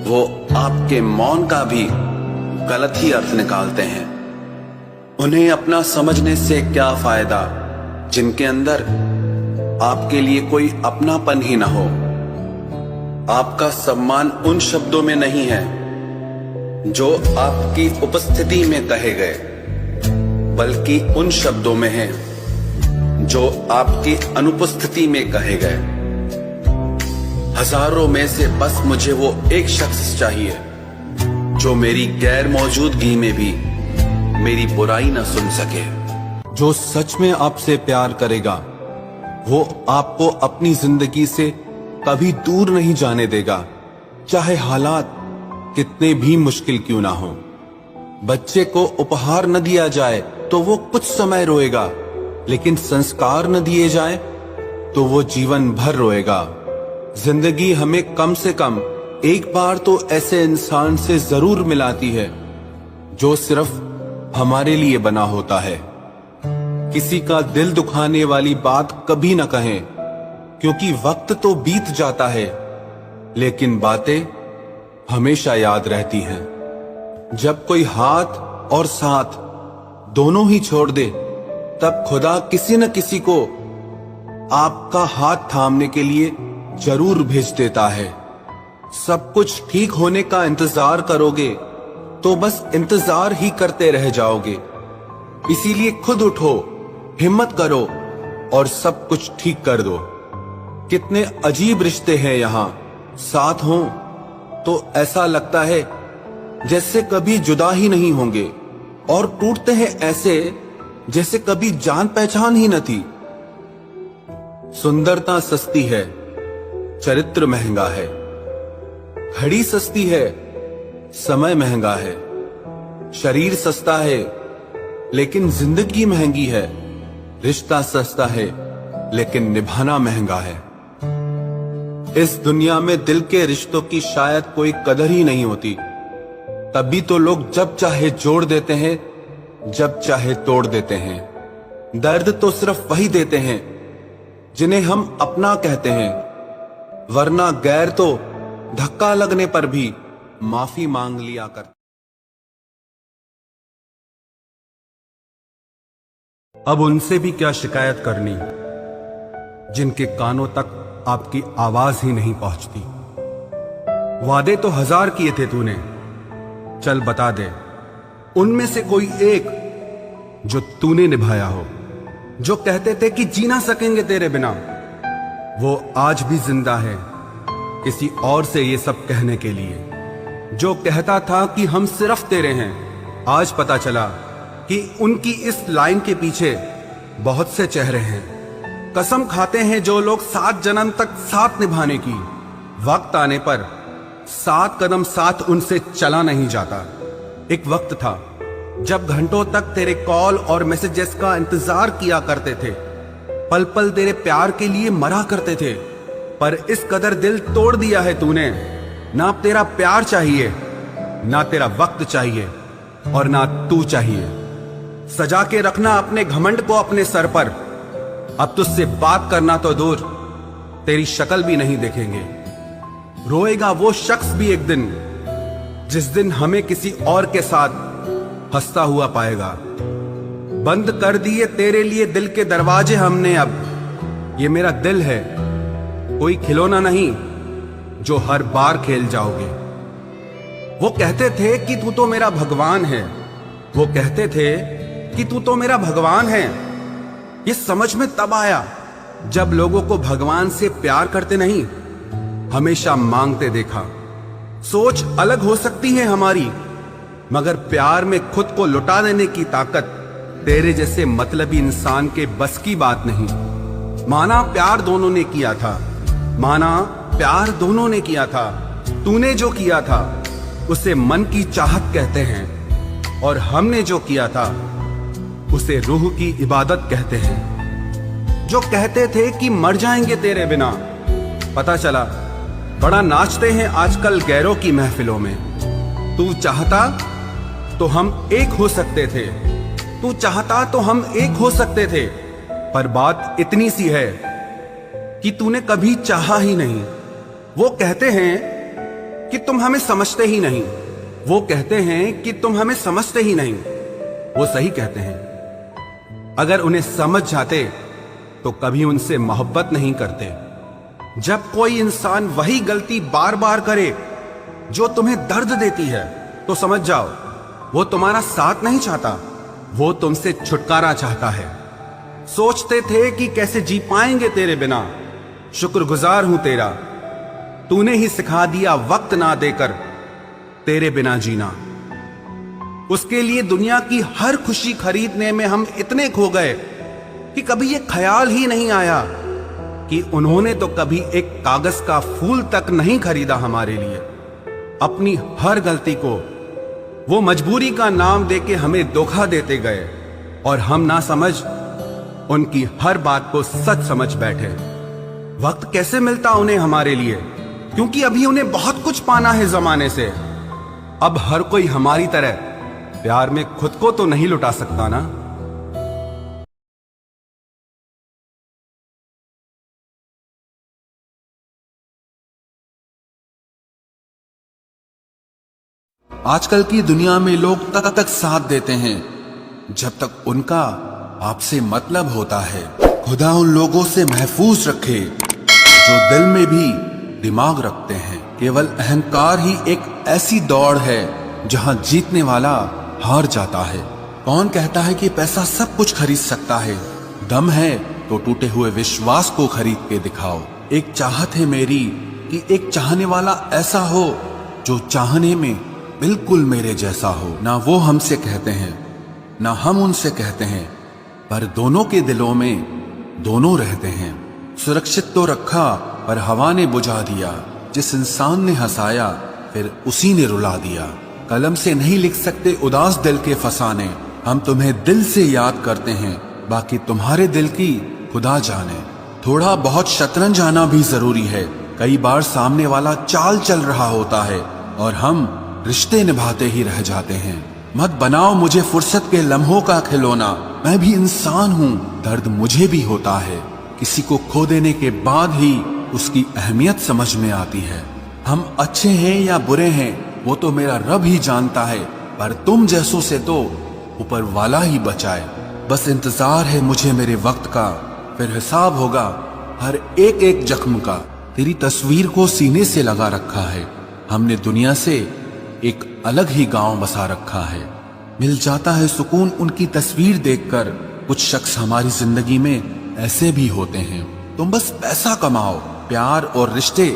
वो आपके मौन का भी गलत ही अर्थ निकालते हैं। उन्हें अपना समझने से क्या फायदा जिनके अंदर आपके लिए कोई अपनापन ही ना हो। आपका सम्मान उन शब्दों में नहीं है जो आपकी उपस्थिति में कहे गए, बल्कि उन शब्दों में है जो आपकी अनुपस्थिति में कहे गए। हजारों में से बस मुझे वो एक शख्स चाहिए जो मेरी गैर मौजूदगी में भी मेरी बुराई न सुन सके। जो सच में आपसे प्यार करेगा वो आपको अपनी जिंदगी से कभी दूर नहीं जाने देगा, चाहे हालात कितने भी मुश्किल क्यों ना हो। बच्चे को उपहार न दिया जाए तो वो कुछ समय रोएगा, लेकिन संस्कार न दिए जाए तो वो जीवन भर रोएगा। जिंदगी हमें कम से कम एक बार तो ऐसे इंसान से जरूर मिलाती है जो सिर्फ हमारे लिए बना होता है। किसी का दिल दुखाने वाली बात कभी न कहें, क्योंकि वक्त तो बीत जाता है लेकिन बातें हमेशा याद रहती हैं। जब कोई हाथ और साथ दोनों ही छोड़ दे तब खुदा किसी न किसी को आपका हाथ थामने के लिए जरूर भेज देता है। सब कुछ ठीक होने का इंतजार करोगे तो बस इंतजार ही करते रह जाओगे। इसीलिए खुद उठो, हिम्मत करो और सब कुछ ठीक कर दो। कितने अजीब रिश्ते हैं यहाँ। साथ हों तो ऐसा लगता है जैसे कभी जुदा ही नहीं होंगे, और टूटते हैं ऐसे जैसे कभी जान पहचान ही न थी। सुंदरता सस्ती है, चरित्र महंगा है। घड़ी सस्ती है, समय महंगा है। शरीर सस्ता है, लेकिन जिंदगी महंगी है। रिश्ता सस्ता है, लेकिन निभाना महंगा है। इस दुनिया में दिल के रिश्तों की शायद कोई कदर ही नहीं होती। तभी तो लोग जब चाहे जोड़ देते हैं, जब चाहे तोड़ देते हैं। दर्द तो सिर्फ वही देते हैं जिन्हें हम अपना कहते हैं, वरना गैर तो धक्का लगने पर भी माफी मांग लिया करते। अब उनसे भी क्या शिकायत करनी जिनके कानों तक आपकी आवाज ही नहीं पहुंचती। वादे तो 1000 किए थे तूने, चल बता दे उनमें से कोई एक जो तूने निभाया हो। जो कहते थे कि जी ना सकेंगे तेरे बिना, वो आज भी जिंदा है किसी और से ये सब कहने के लिए। जो कहता था कि हम सिर्फ तेरे हैं, आज पता चला कि उनकी इस लाइन के पीछे बहुत से चेहरे हैं। कसम खाते हैं जो लोग 7 जन्म तक साथ निभाने की, वक्त आने पर 7 कदम साथ उनसे चला नहीं जाता। एक वक्त था जब घंटों तक तेरे कॉल और मैसेजेस का इंतजार किया करते थे, पल पल तेरे प्यार के लिए मरा करते थे। पर इस कदर दिल तोड़ दिया है तूने। ना तेरा प्यार चाहिए, ना तेरा वक्त चाहिए, और ना तू चाहिए। सजा के रखना अपने घमंड को अपने सर पर। अब तुझसे बात करना तो दूर, तेरी शक्ल भी नहीं देखेंगे। रोएगा वो शख्स भी एक दिन, जिस दिन हमें किसी और के साथ हंसता हुआ पाएगा। बंद कर दिए तेरे लिए दिल के दरवाजे हमने अब। ये मेरा दिल है, कोई खिलौना नहीं जो हर बार खेल जाओगे। वो कहते थे कि तू तो मेरा भगवान है। वो कहते थे कि तू तो मेरा भगवान है। ये समझ में तब आया जब लोगों को भगवान से प्यार करते नहीं, हमेशा मांगते देखा। सोच अलग हो सकती है हमारी, मगर प्यार में खुद को लुटा देने की ताकत तेरे जैसे मतलबी इंसान के बस की बात नहीं। माना प्यार दोनों ने किया था, माना प्यार दोनों ने किया था। तूने जो किया था उसे मन की चाहत कहते हैं, और हमने जो किया था उसे रूह की इबादत कहते हैं। जो कहते थे कि मर जाएंगे तेरे बिना, पता चला बड़ा नाचते हैं आजकल गैरों की महफिलों में। तू चाहता तो हम एक हो सकते थे, तू चाहता तो हम एक हो सकते थे। पर बात इतनी सी है कि तूने कभी चाहा ही नहीं। वो कहते हैं कि तुम हमें समझते ही नहीं। वो कहते हैं कि तुम हमें समझते ही नहीं। वो सही कहते हैं। अगर उन्हें समझ जाते तो कभी उनसे मोहब्बत नहीं करते। जब कोई इंसान वही गलती बार बार करे जो तुम्हें दर्द देती है, तो समझ जाओ वो तुम्हारा साथ नहीं चाहता, वो तुमसे छुटकारा चाहता है। सोचते थे कि कैसे जी पाएंगे तेरे बिना, शुक्रगुजार हूं तेरा। तूने ही सिखा दिया वक्त ना देकर तेरे बिना जीना। उसके लिए दुनिया की हर खुशी खरीदने में हम इतने खो गए कि कभी ये ख्याल ही नहीं आया कि उन्होंने तो कभी एक कागज का फूल तक नहीं खरीदा हमारे लिए। अपनी हर गलती को वो मजबूरी का नाम देके हमें धोखा देते गए, और हम ना समझ उनकी हर बात को सच समझ बैठे। वक्त कैसे मिलता उन्हें हमारे लिए, क्योंकि अभी उन्हें बहुत कुछ पाना है जमाने से। अब हर कोई हमारी तरह प्यार में खुद को तो नहीं लुटा सकता ना। आजकल की दुनिया में लोग तब तक साथ देते हैं जब तक उनका आपसे मतलब होता है। खुदा उन लोगों से महफूज रखे जो दिल में भी दिमाग रखते हैं। केवल अहंकार ही एक ऐसी दौड़ है जहां जीतने वाला हार जाता है। कौन कहता है कि पैसा सब कुछ खरीद सकता है? दम है तो टूटे हुए विश्वास को खरीद के दिखाओ। एक चाहत है मेरी कि एक चाहने वाला ऐसा हो जो चाहने में बिल्कुल मेरे जैसा हो। ना वो हमसे कहते हैं ना हम उनसे कहते हैं, पर दोनों के दिलों में दोनों रहते हैं। सुरक्षित तो रखा पर हवा ने बुझा दिया, जिस इंसान ने हंसाया फिर उसी ने रुला दिया। कलम से नहीं लिख सकते उदास दिल के फसाने, हम तुम्हें दिल से याद करते हैं, बाकी तुम्हारे दिल की खुदा जाने। थोड़ा बहुत शतरंज आना भी जरूरी है, कई बार सामने वाला चाल चल रहा होता है और हम रिश्ते निभाते ही रह जाते हैं। मत बनाओ मुझे फुर्सत के लम्हों का खिलौना, मैं भी इंसान हूँ, दर्द मुझे भी होता है। किसी को खो देने के बाद ही उसकी अहमियत समझ में आती है। हम अच्छे हैं या बुरे हैं वो तो मेरा रब ही जानता है, पर तुम जैसों से तो ऊपर वाला ही बचाए। बस इंतजार है मुझे मेरे वक्त का, फिर हिसाब होगा हर एक एक जख्म का। तेरी तस्वीर को सीने से लगा रखा है, हमने दुनिया से एक अलग ही गांव बसा रखा है। मिल जाता है सुकून उनकी तस्वीर देखकर, कुछ शख्स हमारी जिंदगी में ऐसे भी होते हैं। तुम बस पैसा कमाओ, प्यार और रिश्ते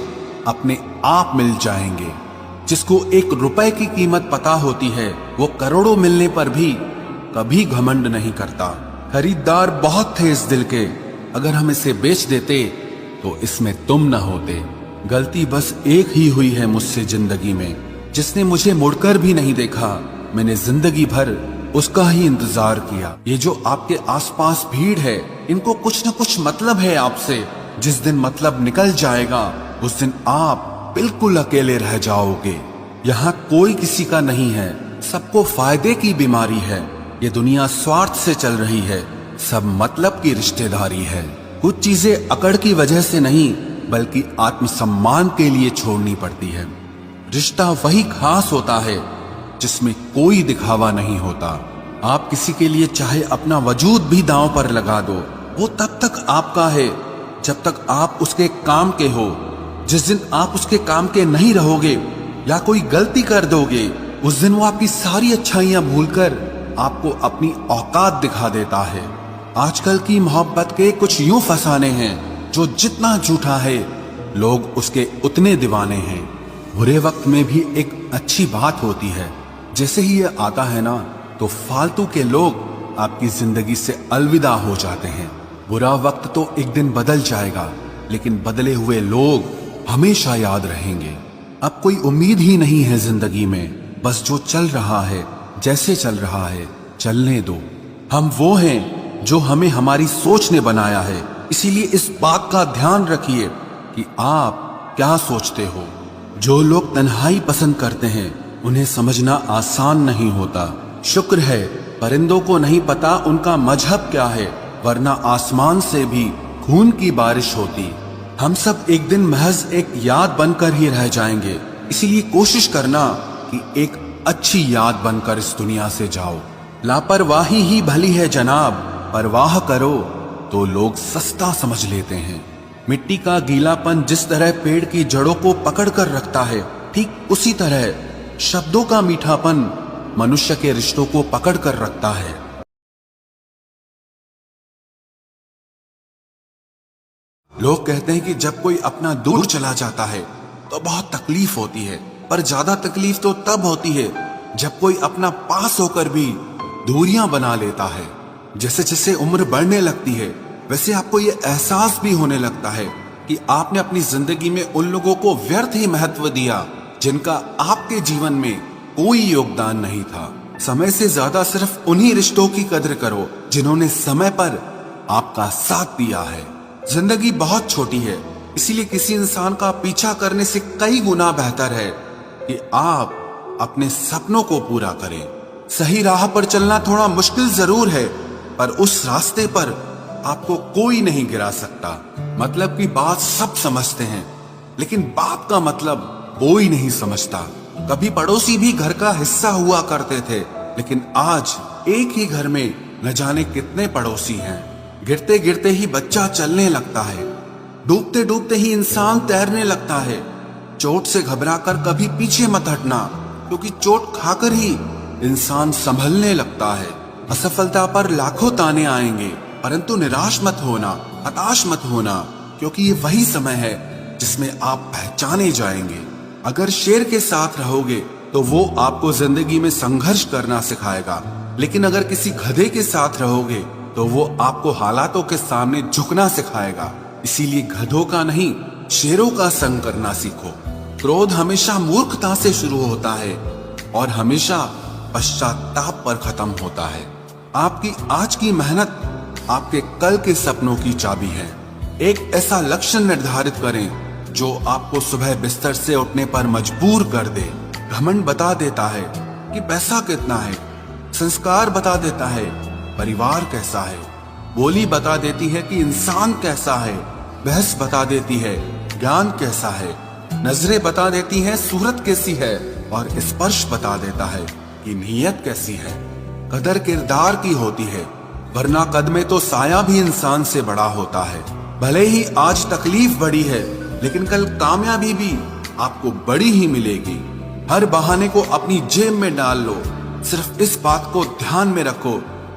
अपने आप मिल जाएंगे। जिसको 1 रुपए की कीमत पता होती है वो करोड़ों मिलने पर भी कभी घमंड नहीं करता। खरीदार बहुत थे इस दिल के, अगर हम इसे बेच देते तो इसमें तुम न होते। गलती बस एक ही हुई है मुझसे जिंदगी में, जिसने मुझे मुड़कर भी नहीं देखा। मैंने जिंदगी भर उसका ही इंतजार किया। ये जो आपके आसपास भीड़ है, इनको कुछ न कुछ मतलब है आपसे। जिस दिन मतलब निकल जाएगा उस दिन आप बिल्कुल अकेले रह जाओगे। यहाँ कोई किसी का नहीं है, सबको फायदे की बीमारी है। ये दुनिया स्वार्थ से चल रही है, सब मतलब की रिश्तेदारी है। कुछ चीजें अकड़ की वजह से नहीं बल्कि आत्मसम्मान के लिए छोड़नी पड़ती है। रिश्ता वही खास होता है जिसमें कोई दिखावा नहीं होता। आप किसी के लिए चाहे अपना वजूद भी दांव पर लगा दो, वो तब तक आपका है जब तक आप उसके काम के हो। जिस दिन आप उसके काम के नहीं रहोगे या कोई गलती कर दोगे, उस दिन वो आपकी सारी अच्छाइयां भूलकर आपको अपनी औकात दिखा देता है। आजकल की मोहब्बत के कुछ यूं फसाने हैं, जो जितना झूठा है लोग उसके उतने दीवाने हैं। बुरे वक्त में भी एक अच्छी बात होती है, जैसे ही ये आता है ना तो फालतू के लोग आपकी जिंदगी से अलविदा हो जाते हैं। बुरा वक्त तो एक दिन बदल जाएगा, लेकिन बदले हुए लोग हमेशा याद रहेंगे। अब कोई उम्मीद ही नहीं है जिंदगी में, बस जो चल रहा है जैसे चल रहा है चलने दो। हम वो हैं जो हमें हमारी सोच ने बनाया है, इसीलिए इस बात का ध्यान रखिए कि आप क्या सोचते हो। जो लोग तन्हाई पसंद करते हैं उन्हें समझना आसान नहीं होता। शुक्र है परिंदों को नहीं पता उनका मजहब क्या है, वरना आसमान से भी खून की बारिश होती। हम सब एक दिन महज एक याद बनकर ही रह जाएंगे, इसीलिए कोशिश करना कि एक अच्छी याद बनकर इस दुनिया से जाओ। लापरवाही ही भली है जनाब, परवाह करो तो लोग सस्ता समझ लेते हैं। मिट्टी का गीलापन जिस तरह पेड़ की जड़ों को पकड़ कर रखता है, ठीक उसी तरह शब्दों का मीठापन मनुष्य के रिश्तों को पकड़ कर रखता है। लोग कहते हैं कि जब कोई अपना दूर चला जाता है तो बहुत तकलीफ होती है, पर ज्यादा तकलीफ तो तब होती है जब कोई अपना पास होकर भी दूरियां बना लेता है। जैसे जैसे उम्र बढ़ने लगती है वैसे आपको ये एहसास भी होने लगता है कि आपने अपनी जिंदगी में उन लोगों को व्यर्थ ही महत्व दिया जिनका आपके जीवन में कोई योगदान नहीं था। समय से ज्यादा सिर्फ उन्हीं रिश्तों की कदर करो जिन्होंने समय पर आपका साथ दिया है। जिंदगी बहुत छोटी है, इसीलिए किसी इंसान का पीछा करने से कई गुना बेहतर है कि आप अपने सपनों को पूरा करें। सही राह पर चलना थोड़ा मुश्किल जरूर है, पर उस रास्ते पर आपको कोई नहीं गिरा सकता। मतलब की बात सब समझते हैं, लेकिन बात का मतलब कोई नहीं समझता। कभी पड़ोसी भी घर का हिस्सा हुआ करते थे, लेकिन आज एक ही घर में न जाने कितने पड़ोसी हैं। गिरते गिरते ही बच्चा चलने लगता है, डूबते डूबते ही इंसान तैरने लगता है। चोट से घबराकर कभी पीछे मत हटना, क्योंकि चोट खाकर ही इंसान संभलने लगता है। असफलता पर लाखों ताने आएंगे, परंतु निराश मत होना, हताश मत होना। क्योंकि ये वही समय है जिसमें आप पहचाने जाएंगे। अगर शेर के साथ रहोगे तो वो आपको जिंदगी में संघर्ष करना सिखाएगा, लेकिन अगर किसी गधे के साथ रहोगे तो वो आपको हालातों के सामने झुकना सिखाएगा। इसीलिए गधों का नहीं, शेरों का संग करना सीखो। क्रोध हमेशा मूर्खता से शुरू होता है और हमेशा पश्चाताप पर खत्म होता है। आपकी आज की मेहनत आपके कल के सपनों की चाबी है। एक ऐसा लक्ष्य निर्धारित करें जो आपको सुबह बिस्तर से उठने पर मजबूर कर दे। घमंड बता देता है कि पैसा कितना है, संस्कार बता देता है परिवार कैसा है, बोली बता देती है कि इंसान कैसा है, बहस बता देती है ज्ञान कैसा है, नजरें बता देती हैं सूरत कैसी है, और स्पर्श बता देता है कि नीयत कैसी है। कदर किरदार की होती है, वरना कद में तो साया भी इंसान से बड़ा होता है। भले ही आज तकलीफ बड़ी है, लेकिन कल कामयाबी भी आपको बड़ी ही मिलेगी। हर बहाने को अपनी जेब में डाल लो, सिर्फ इस बात को ध्यान में रखो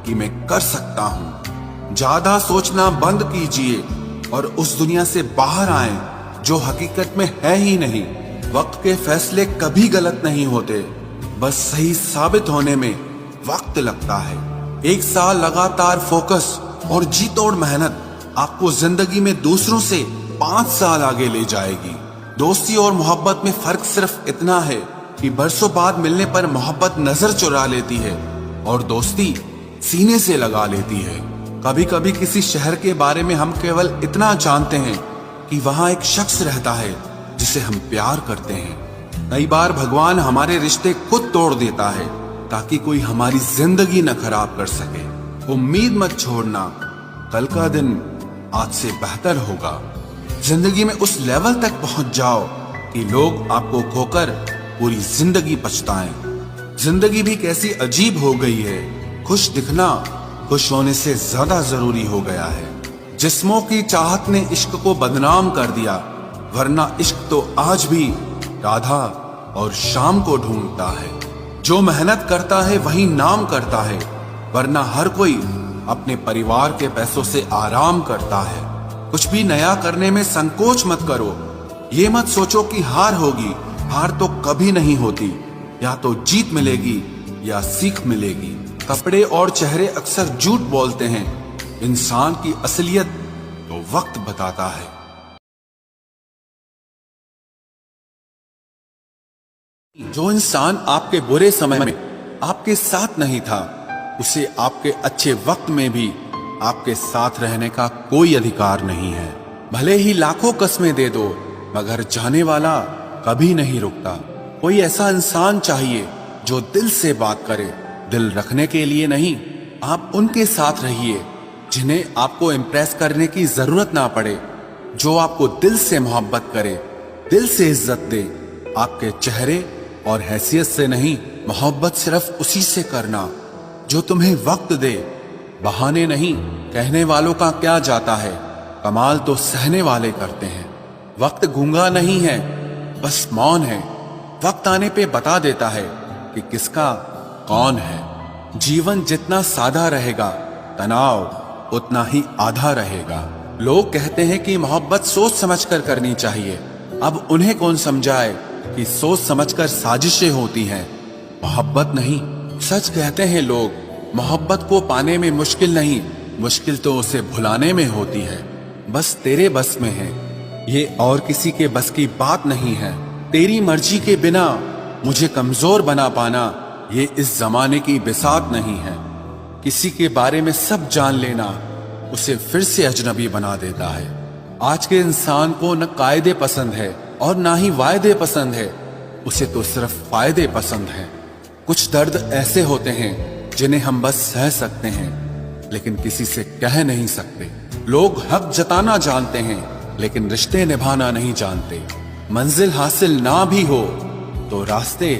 कि मैं कर सकता हूँ। ज्यादा सोचना बंद कीजिए और उस दुनिया से बाहर आए जो हकीकत में है ही नहीं। वक्त के फैसले कभी गलत नहीं होते, बस सही साबित होने में वक्त लगता है। 1 साल लगातार फोकस और जी तोड़ मेहनत आपको जिंदगी में दूसरों से 5 साल आगे ले जाएगी। दोस्ती और मोहब्बत में फर्क सिर्फ इतना है कि बरसों बाद मिलने पर मोहब्बत नजर चुरा लेती है और दोस्ती सीने से लगा लेती है। कभी कभी किसी शहर के बारे में हम केवल इतना जानते हैं कि वहां एक शख्स रहता है जिसे हम प्यार करते हैं। कई बार भगवान हमारे रिश्ते खुद तोड़ देता है ताकि कोई हमारी जिंदगी न खराब कर सके। उम्मीद मत छोड़ना, कल का दिन आज से बेहतर होगा। जिंदगी में उस लेवल तक पहुंच जाओ कि लोग आपको खोकर पूरी जिंदगी पछताएं। जिंदगी भी कैसी अजीब हो गई है, खुश दिखना खुश होने से ज्यादा जरूरी हो गया है। जिस्मों की चाहत ने इश्क को बदनाम कर दिया, वरना इश्क तो आज भी राधा और शाम को ढूंढता है। जो मेहनत करता है वही नाम करता है, वरना हर कोई अपने परिवार के पैसों से आराम करता है। कुछ भी नया करने में संकोच मत करो। ये मत सोचो कि हार होगी, हार तो कभी नहीं होती। या तो जीत मिलेगी या सीख मिलेगी। कपड़े और चेहरे अक्सर झूठ बोलते हैं, इंसान की असलियत तो वक्त बताता है। जो इंसान आपके बुरे समय में आपके साथ नहीं था, उसे आपके अच्छे वक्त में भी आपके साथ रहने का कोई अधिकार नहीं है। भले ही लाखों कस्में दे दो, मगर जाने वाला कभी नहीं रुकता। कोई ऐसा इंसान चाहिए जो दिल से बात करे, दिल रखने के लिए नहीं। आप उनके साथ रहिए जिन्हें आपको इम्प्रेस करने की जरूरत ना पड़े, जो आपको दिल से मोहब्बत करे, दिल से इज्जत दे। आपके चेहरे और हैसियत से नहीं, मोहब्बत सिर्फ उसी से करना जो तुम्हें वक्त दे। बहाने नहीं, कहने वालों का क्या जाता है, कमाल तो सहने वाले करते हैं। वक्त गूंगा नहीं है, बस मौन है। वक्त आने पे बता देता है कि किसका कौन है। जीवन जितना सादा रहेगा, तनाव उतना ही आधा रहेगा। लोग कहते हैं कि मोहब्बत सोच समझकर करनी चाहिए। अब उन्हें कौन समझाए कि सोच समझकर साजिशें होती हैं, मोहब्बत नहीं। सच कहते हैं लोग, मोहब्बत को पाने में मुश्किल नहीं, मुश्किल तो उसे भुलाने में होती है। बस तेरे बस में है, ये और किसी के बस की बात नहीं है। तेरी मर्जी के बिना मुझे कमजोर बना पाना, ये इस जमाने की बिसात नहीं है। किसी के बारे में सब जान लेना उसे फिर से अजनबी बना देता है। आज के इंसान को न कायदे पसंद है और ना ही वायदे पसंद है, उसे तो सिर्फ फायदे पसंद है। कुछ दर्द ऐसे होते हैं जिन्हें हम बस सह सकते हैं, लेकिन किसी से कह नहीं सकते। लोग हक जताना जानते हैं, लेकिन रिश्ते निभाना नहीं जानते। मंजिल हासिल ना भी हो तो रास्ते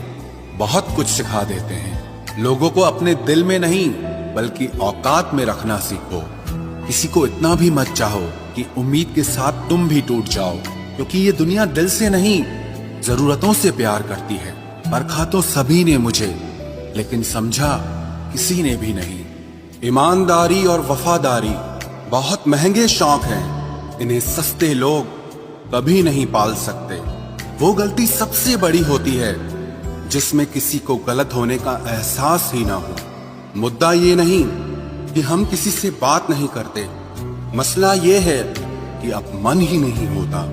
बहुत कुछ सिखा देते हैं। लोगों को अपने दिल में नहीं बल्कि औकात में रखना सीखो। किसी को इतना भी मत चाहो कि उम्मीद के साथ तुम भी टूट जाओ, क्योंकि ये दुनिया दिल से नहीं जरूरतों से प्यार करती है। परखा तो सभी ने मुझे, लेकिन समझा किसी ने भी नहीं। ईमानदारी और वफादारी बहुत महंगे शौक हैं, इन्हें सस्ते लोग कभी नहीं पाल सकते। वो गलती सबसे बड़ी होती है जिसमें किसी को गलत होने का एहसास ही ना हो। मुद्दा ये नहीं कि हम किसी से बात नहीं करते, मसला ये है कि अब मन ही नहीं होता।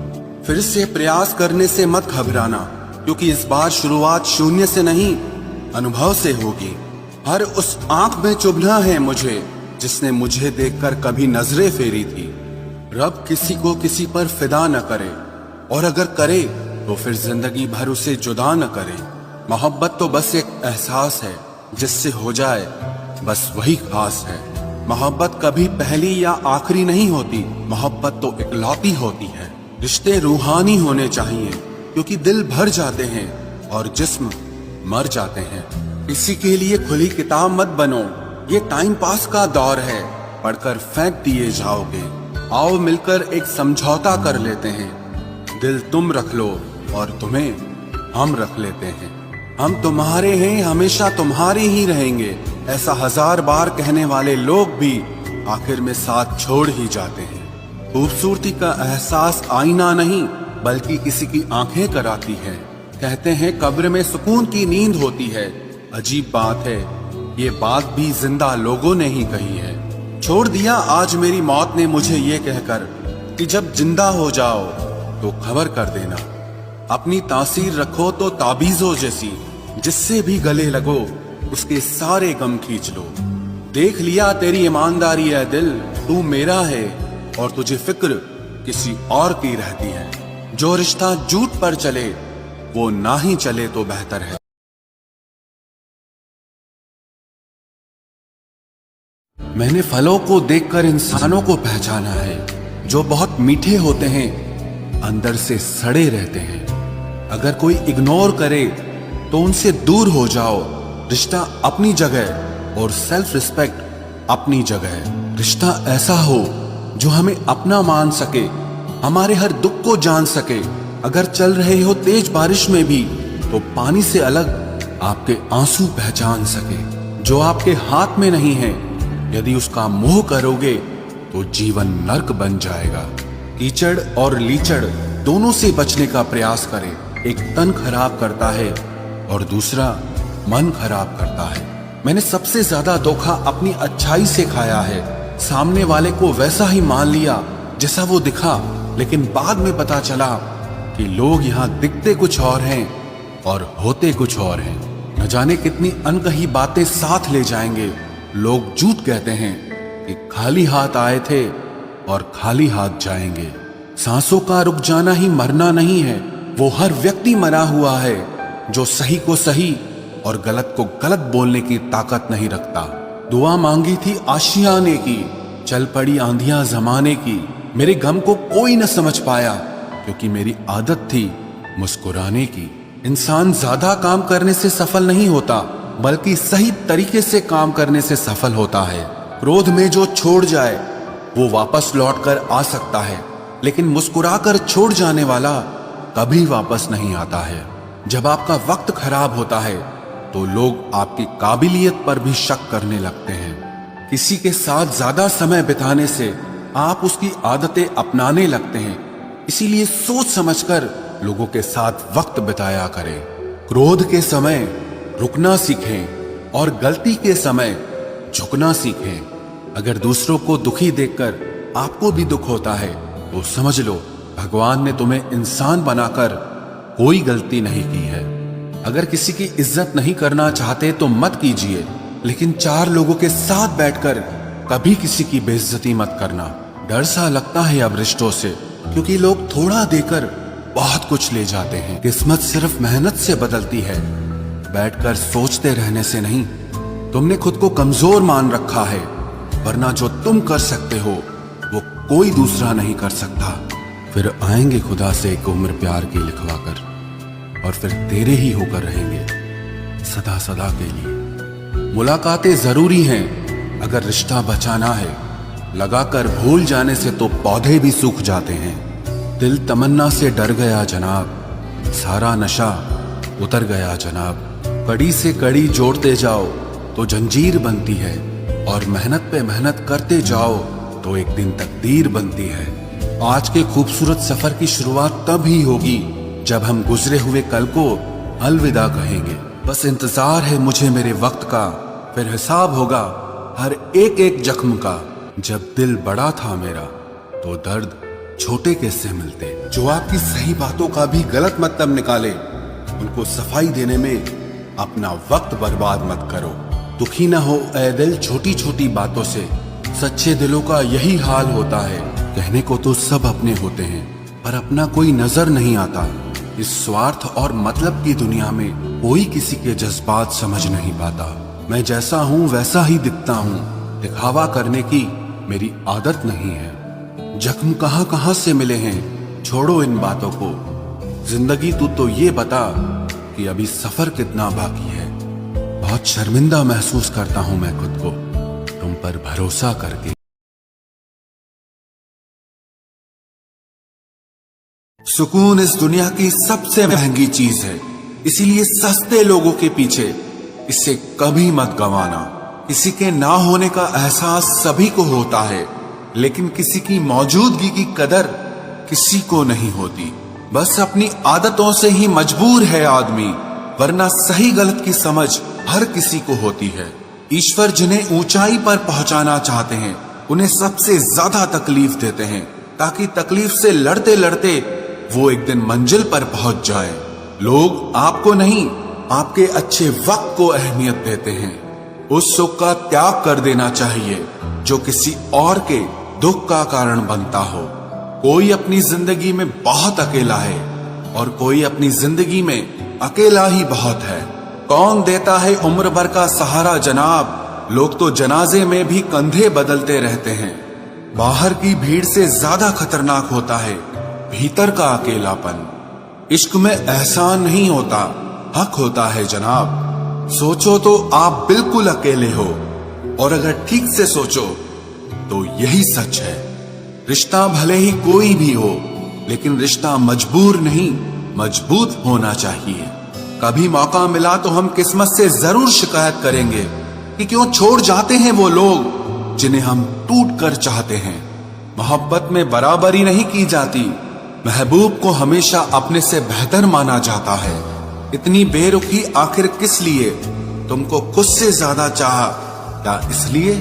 फिर से प्रयास करने से मत घबराना, क्योंकि इस बार शुरुआत शून्य से नहीं, अनुभव से होगी। हर उस आंख में चुभना है मुझे जिसने मुझे देखकर कभी नजरें फेरी थी। रब किसी को किसी पर फिदा न करे, और अगर करे तो फिर जिंदगी भर उसे जुदा न करे। मोहब्बत तो बस एक एहसास है, जिससे हो जाए बस वही खास है। मोहब्बत कभी पहली या आखिरी नहीं होती, मोहब्बत तो इकलौती होती है। रिश्ते रूहानी होने चाहिए, क्योंकि दिल भर जाते हैं और जिस्म मर जाते हैं। किसी के लिए खुली किताब मत बनो, ये टाइम पास का दौर है, पढ़कर फेंक दिए जाओगे। आओ मिलकर एक समझौता कर लेते हैं, दिल तुम रख लो और तुम्हें हम रख लेते हैं। हम तुम्हारे हैं, हमेशा तुम्हारे ही रहेंगे, ऐसा 1000 बार कहने वाले लोग भी आखिर में साथ छोड़ ही जाते हैं। खूबसूरती का एहसास आईना नहीं बल्कि किसी की आंखें कराती है। कहते हैं कब्र में सुकून की नींद होती है, अजीब बात है ये बात भी जिंदा लोगों ने ही कही है। छोड़ दिया आज मेरी मौत ने मुझे ये कहकर कि जब जिंदा हो जाओ तो खबर कर देना। अपनी तासीर रखो तो ताबीजों जैसी, जिससे भी गले लगो उसके सारे गम खींच लो। देख लिया तेरी ईमानदारी है दिल, तू मेरा है और तुझे फिक्र किसी और की रहती है। जो रिश्ता झूठ पर चले वो ना ही चले तो बेहतर है। मैंने फलों को देखकर इंसानों को पहचाना है, जो बहुत मीठे होते हैं अंदर से सड़े रहते हैं। अगर कोई इग्नोर करे तो उनसे दूर हो जाओ। रिश्ता अपनी जगह और सेल्फ रिस्पेक्ट अपनी जगह। रिश्ता ऐसा हो जो हमें अपना मान सके, हमारे हर दुख को जान सके। अगर चल रहे हो तेज बारिश में भी तो पानी से अलग आपके आंसू पहचान सके। जो आपके हाथ में नहीं है, यदि उसका मोह करोगे तो जीवन नर्क बन जाएगा। कीचड़ और लीचड़ दोनों से बचने का प्रयास करें। एक तन खराब करता है और दूसरा मन खराब करता है। मैंने सबसे ज्यादा धोखा अपनी अच्छाई से खाया है। सामने वाले को वैसा ही मान लिया जैसा वो दिखा, लेकिन बाद में पता चला कि लोग यहाँ दिखते कुछ और हैं और होते कुछ और हैं। न जाने कितनी अनकही बातें साथ ले जाएंगे। लोग झूठ कहते हैं कि खाली हाथ आए थे और खाली हाथ जाएंगे। सांसों का रुक जाना ही मरना नहीं है, वो हर व्यक्ति मरा हुआ है जो सही को सही और गलत को गलत बोलने की ताकत नहीं रखता। दुआ मांगी थी आशियाने की, चल पड़ी आंधियां जमाने की। मेरे गम को कोई न समझ पाया, क्योंकि मेरी आदत थी मुस्कुराने की। इंसान ज्यादा काम करने से सफल नहीं होता, बल्कि सही तरीके से काम करने से सफल होता है। क्रोध में जो छोड़ जाए वो वापस लौट कर आ सकता है, लेकिन मुस्कुराकर छोड़ जाने वाला कभी वापस नहीं आता है। जब आपका वक्त खराब होता है तो लोग आपकी काबिलियत पर भी शक करने लगते हैं। किसी के साथ ज्यादा समय बिताने से आप उसकी आदतें अपनाने लगते हैं। इसीलिए सोच समझकर लोगों के साथ वक्त बिताया करें। क्रोध के समय रुकना सीखें और गलती के समय झुकना सीखें। अगर दूसरों को दुखी देखकर आपको भी दुख होता है तो समझ लो भगवान ने तुम्हें इंसान बनाकर कोई गलती नहीं की है। अगर किसी की इज्जत नहीं करना चाहते तो मत कीजिए, लेकिन 4 लोगों के साथ बैठकर कभी किसी की बेइज्जती मत करना। डर सा लगता है अब रिश्तों से, क्योंकि लोग थोड़ा देकर बहुत कुछ ले जाते हैं। किस्मत सिर्फ मेहनत से बदलती है, बैठकर सोचते रहने से नहीं। तुमने खुद को कमजोर मान रखा है, वरना जो तुम कर सकते हो वो कोई दूसरा नहीं कर सकता। फिर आएंगे खुदा से एक उम्र प्यार की लिखवा कर, और फिर तेरे ही होकर रहेंगे सदा सदा के लिए। मुलाकातें जरूरी हैं अगर रिश्ता बचाना है, लगाकर भूल जाने से तो पौधे भी सूख जाते हैं। दिल तमन्ना से डर गया जनाब, सारा नशा उतर गया जनाब। कड़ी से कड़ी जोड़ते जाओ तो जंजीर बनती है, और मेहनत पे मेहनत करते जाओ तो एक दिन तकदीर बनती है। आज के खूबसूरत सफर की शुरुआत तब ही होगी जब हम गुजरे हुए कल को अलविदा कहेंगे। बस इंतजार है मुझे मेरे वक्त का, फिर हिसाब होगा हर एक एक जख्म का। जब दिल बड़ा था मेरा तो दर्द छोटे कैसे मिलते। जो आपकी सही बातों का भी गलत मतलब निकाले, उनको सफाई देने में अपना वक्त बर्बाद मत करो। दुखी न हो ऐ दिल छोटी छोटी बातों से, सच्चे दिलों का यही हाल होता है। कहने को तो सब अपने होते हैं, पर अपना कोई नजर नहीं आता। इस स्वार्थ और मतलब की दुनिया में कोई किसी के जज्बात समझ नहीं पाता। मैं जैसा हूँ वैसा ही दिखता हूँ, दिखावा करने की मेरी आदत नहीं है। जख्म कहाँ कहाँ से मिले हैं, छोड़ो इन बातों को। जिंदगी तू तो ये बता कि अभी सफर कितना बाकी है। बहुत शर्मिंदा महसूस करता हूं मैं खुद को तुम पर भरोसा करके। सुकून इस दुनिया की सबसे महंगी चीज है, इसीलिए सस्ते लोगों के पीछे इसे कभी मत गंवाना। किसी के ना होने का एहसास सभी को होता है, लेकिन किसी की मौजूदगी की कदर किसी को नहीं होती। बस अपनी आदतों से ही मजबूर है आदमी, वरना सही गलत की समझ हर किसी को होती है। ईश्वर जिन्हें ऊंचाई पर पहुंचाना चाहते हैं, उन्हें सबसे ज्यादा तकलीफ देते हैं, ताकि तकलीफ से लड़ते लड़ते वो एक दिन मंजिल पर पहुंच जाए। लोग आपको नहीं, आपके अच्छे वक्त को अहमियत देते हैं। उस सुख का त्याग कर देना चाहिए जो किसी और के दुख का कारण बनता हो। कोई अपनी जिंदगी में बहुत अकेला है और कोई अपनी जिंदगी में अकेला ही बहुत है। कौन देता है उम्र भर का सहारा जनाब, लोग तो जनाजे में भी कंधे बदलते रहते हैं। बाहर की भीड़ से ज्यादा खतरनाक होता है भीतर का अकेलापन। इश्क में एहसान नहीं होता, हक होता है जनाब। सोचो तो आप बिल्कुल अकेले हो, और अगर ठीक से सोचो तो यही सच है। रिश्ता भले ही कोई भी हो, लेकिन रिश्ता मजबूर नहीं मजबूत होना चाहिए। कभी मौका मिला तो हम किस्मत से जरूर शिकायत करेंगे कि क्यों छोड़ जाते हैं वो लोग जिन्हें हम टूट कर चाहते हैं। मोहब्बत में बराबरी नहीं की जाती, महबूब को हमेशा अपने से बेहतर माना जाता है। इतनी बेरुखी आखिर किस लिए, तुमको खुद से ज्यादा चाहा या इसलिए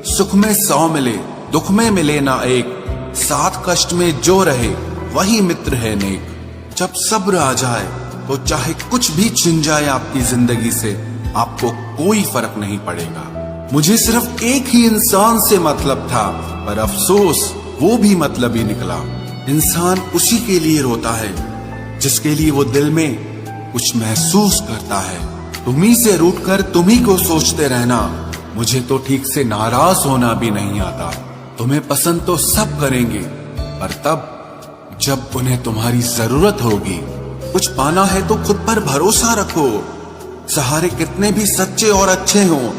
सुख में 100 मिले दुख में मिले ना एक। साथ कष्ट में जो रहे वही मित्र है नेक। जब सब्र आ जाए तो चाहे कुछ भी छिन जाए आपकी जिंदगी से, आपको कोई फर्क नहीं पड़ेगा। मुझे सिर्फ एक ही इंसान से मतलब था, पर अफसोस वो भी मतलब ही निकला। इंसान उसी के लिए रोता है जिसके लिए वो दिल में कुछ महसूस करता है। तुम्ही से रूठकर तुम्ही को सोचते रहना, मुझे तो ठीक से नाराज होना भी नहीं आता। तुम्हें पसंद तो सब करेंगे, पर तब जब उन्हें तुम्हारी जरूरत होगी। कुछ पाना है तो खुद पर भरोसा रखो। सहारे कितने भी सच्चे और अच्छे हों,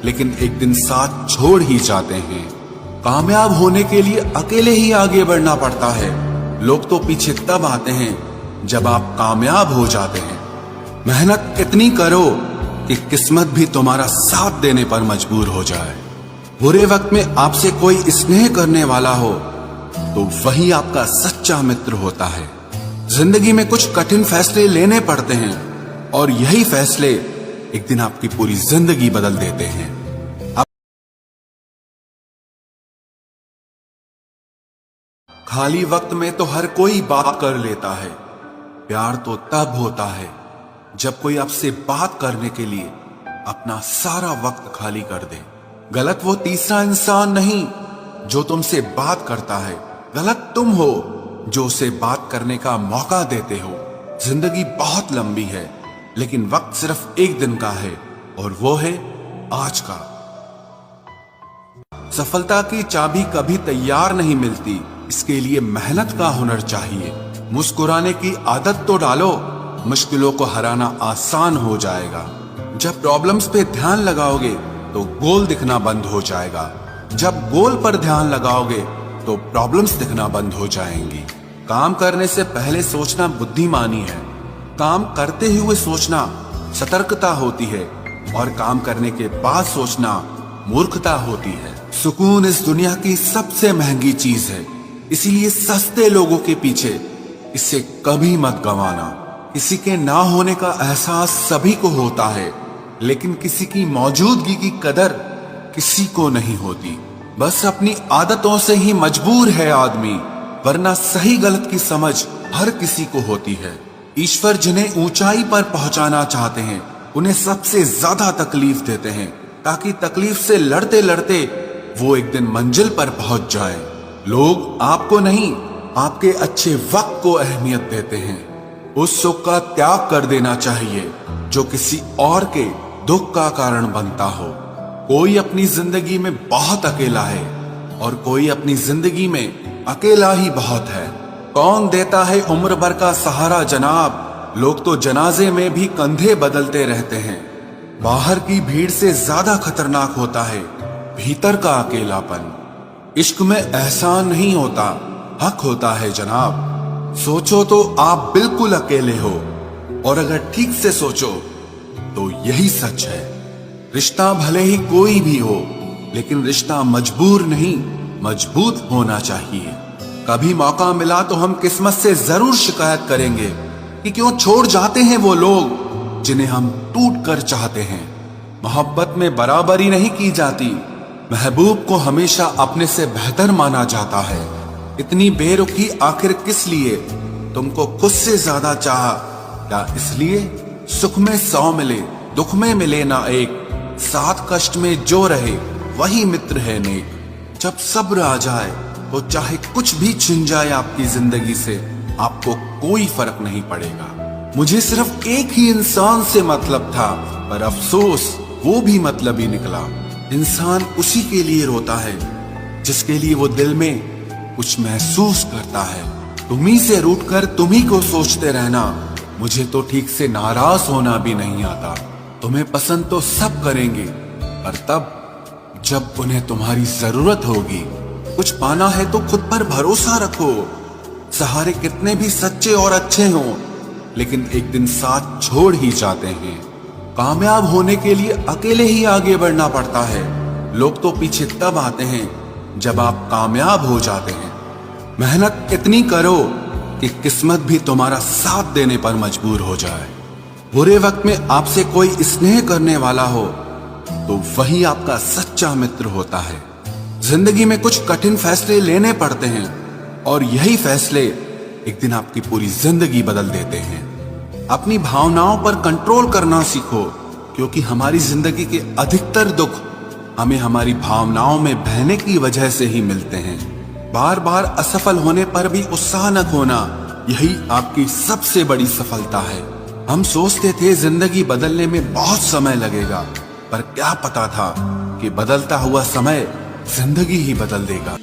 लेकिन एक दिन साथ छोड़ ही जाते हैं। कामयाब होने के लिए अकेले ही आगे बढ़ना पड़ता है। लोग तो पीछे तब आते हैं जब आप कामयाब हो जाते हैं। मेहनत इतनी करो कि किस्मत भी तुम्हारा साथ देने पर मजबूर हो जाए। बुरे वक्त में आपसे कोई स्नेह करने वाला हो तो वही आपका सच्चा मित्र होता है। जिंदगी में कुछ कठिन फैसले लेने पड़ते हैं, और यही फैसले एक दिन आपकी पूरी जिंदगी बदल देते हैं। खाली वक्त में तो हर कोई बात कर लेता है। प्यार तो तब होता है जब कोई आपसे बात करने के लिए अपना सारा वक्त खाली कर दे। गलत वो तीसरा इंसान नहीं जो तुमसे बात करता है, गलत तुम हो जो उसे बात करने का मौका देते हो। जिंदगी बहुत लंबी है, लेकिन वक्त सिर्फ एक दिन का है, और वो है आज का। सफलता की चाबी कभी तैयार नहीं मिलती, इसके लिए मेहनत का हुनर चाहिए। मुस्कुराने की आदत तो डालो, मुश्किलों को हराना आसान हो जाएगा। जब प्रॉब्लम्स पे ध्यान लगाओगे तो गोल दिखना बंद हो जाएगा। जब गोल पर ध्यान लगाओगे तो प्रॉब्लम्स दिखना बंद हो जाएंगी। काम करने से पहले सोचना बुद्धिमानी है, काम करते हुए सोचना सतर्कता होती है, और काम करने के बाद सोचना मूर्खता होती है। सुकून इस दुनिया की सबसे महंगी चीज है, इसीलिए सस्ते लोगों के पीछे इसे कभी मत गंवाना। किसी के ना होने का एहसास सभी को होता है, लेकिन किसी की मौजूदगी की कदर किसी को नहीं होती। बस अपनी आदतों से ही मजबूर है आदमी, वरना सही गलत की समझ हर किसी को होती है। ईश्वर जिन्हें ऊंचाई पर पहुंचाना चाहते हैं उन्हें सबसे ज्यादा तकलीफ देते हैं, ताकि तकलीफ से लड़ते लड़ते वो एक दिन मंजिल पर पहुंच जाए। लोग आपको नहीं, आपके अच्छे वक्त को अहमियत देते हैं। उस सुख का त्याग कर देना चाहिए जो किसी और के दुख का कारण बनता हो। कोई अपनी जिंदगी में बहुत अकेला है और कोई अपनी जिंदगी में अकेला ही बहुत है। कौन देता है उम्र भर का सहारा जनाब, लोग तो जनाजे में भी कंधे बदलते रहते हैं। बाहर की भीड़ से ज्यादा खतरनाक होता है भीतर का अकेलापन। इश्क में एहसान नहीं होता, हक होता है जनाब। सोचो तो आप बिल्कुल अकेले हो, और अगर ठीक से सोचो तो यही सच है। रिश्ता भले ही कोई भी हो, लेकिन रिश्ता मजबूर नहीं मजबूत होना चाहिए। कभी मौका मिला तो हम किस्मत से जरूर शिकायत करेंगे कि क्यों छोड़ जाते हैं वो लोग जिन्हें हम टूट कर चाहते हैं। मोहब्बत में बराबरी नहीं की जाती, महबूब को हमेशा अपने से बेहतर माना जाता है। इतनी बेरुखी आखिर किस लिए? तुमको खुद से ज्यादा चाहा, क्या इसलिए सुख में 100 मिले दुख में मिले ना एक। साथ कष्ट में जो रहे वही मित्र है नेक। जब सब्र आ जाए तो चाहे कुछ भी छिन जाए आपकी जिंदगी से, आपको कोई फर्क नहीं पड़ेगा। मुझे सिर्फ एक ही इंसान से मतलब था, पर अफसोस वो भी मतलब ही निकला। इंसान उसी के लिए रोता है जिसके लिए वो दिल में कुछ महसूस करता है। तुम्ही से रूठकर तुम्ही को सोचते रहना, मुझे तो ठीक से नाराज होना भी नहीं आता। तुम्हें पसंद तो सब करेंगे, पर तब जब उन्हें तुम्हारी जरूरत होगी। कुछ पाना है तो खुद पर भरोसा रखो। सहारे कितने भी सच्चे और अच्छे हों, लेकिन एक दिन साथ छोड़ ही जाते हैं। कामयाब होने के लिए अकेले ही आगे बढ़ना पड़ता है। लोग तो पीछे तब आते हैं जब आप कामयाब हो जाते हैं। मेहनत इतनी करो कि किस्मत भी तुम्हारा साथ देने पर मजबूर हो जाए। बुरे वक्त में आपसे कोई स्नेह करने वाला हो तो वही आपका सच्चा मित्र होता है। जिंदगी में कुछ कठिन फैसले लेने पड़ते हैं, और यही फैसले एक दिन आपकी पूरी जिंदगी बदल देते हैं। अपनी भावनाओं पर कंट्रोल करना सीखो, क्योंकि हमारी जिंदगी के अधिकतर दुख हमें हमारी भावनाओं में बहने की वजह से ही मिलते हैं। बार बार असफल होने पर भी उत्साह न खोना, यही आपकी सबसे बड़ी सफलता है। हम सोचते थे जिंदगी बदलने में बहुत समय लगेगा, पर क्या पता था कि बदलता हुआ समय जिंदगी ही बदल देगा।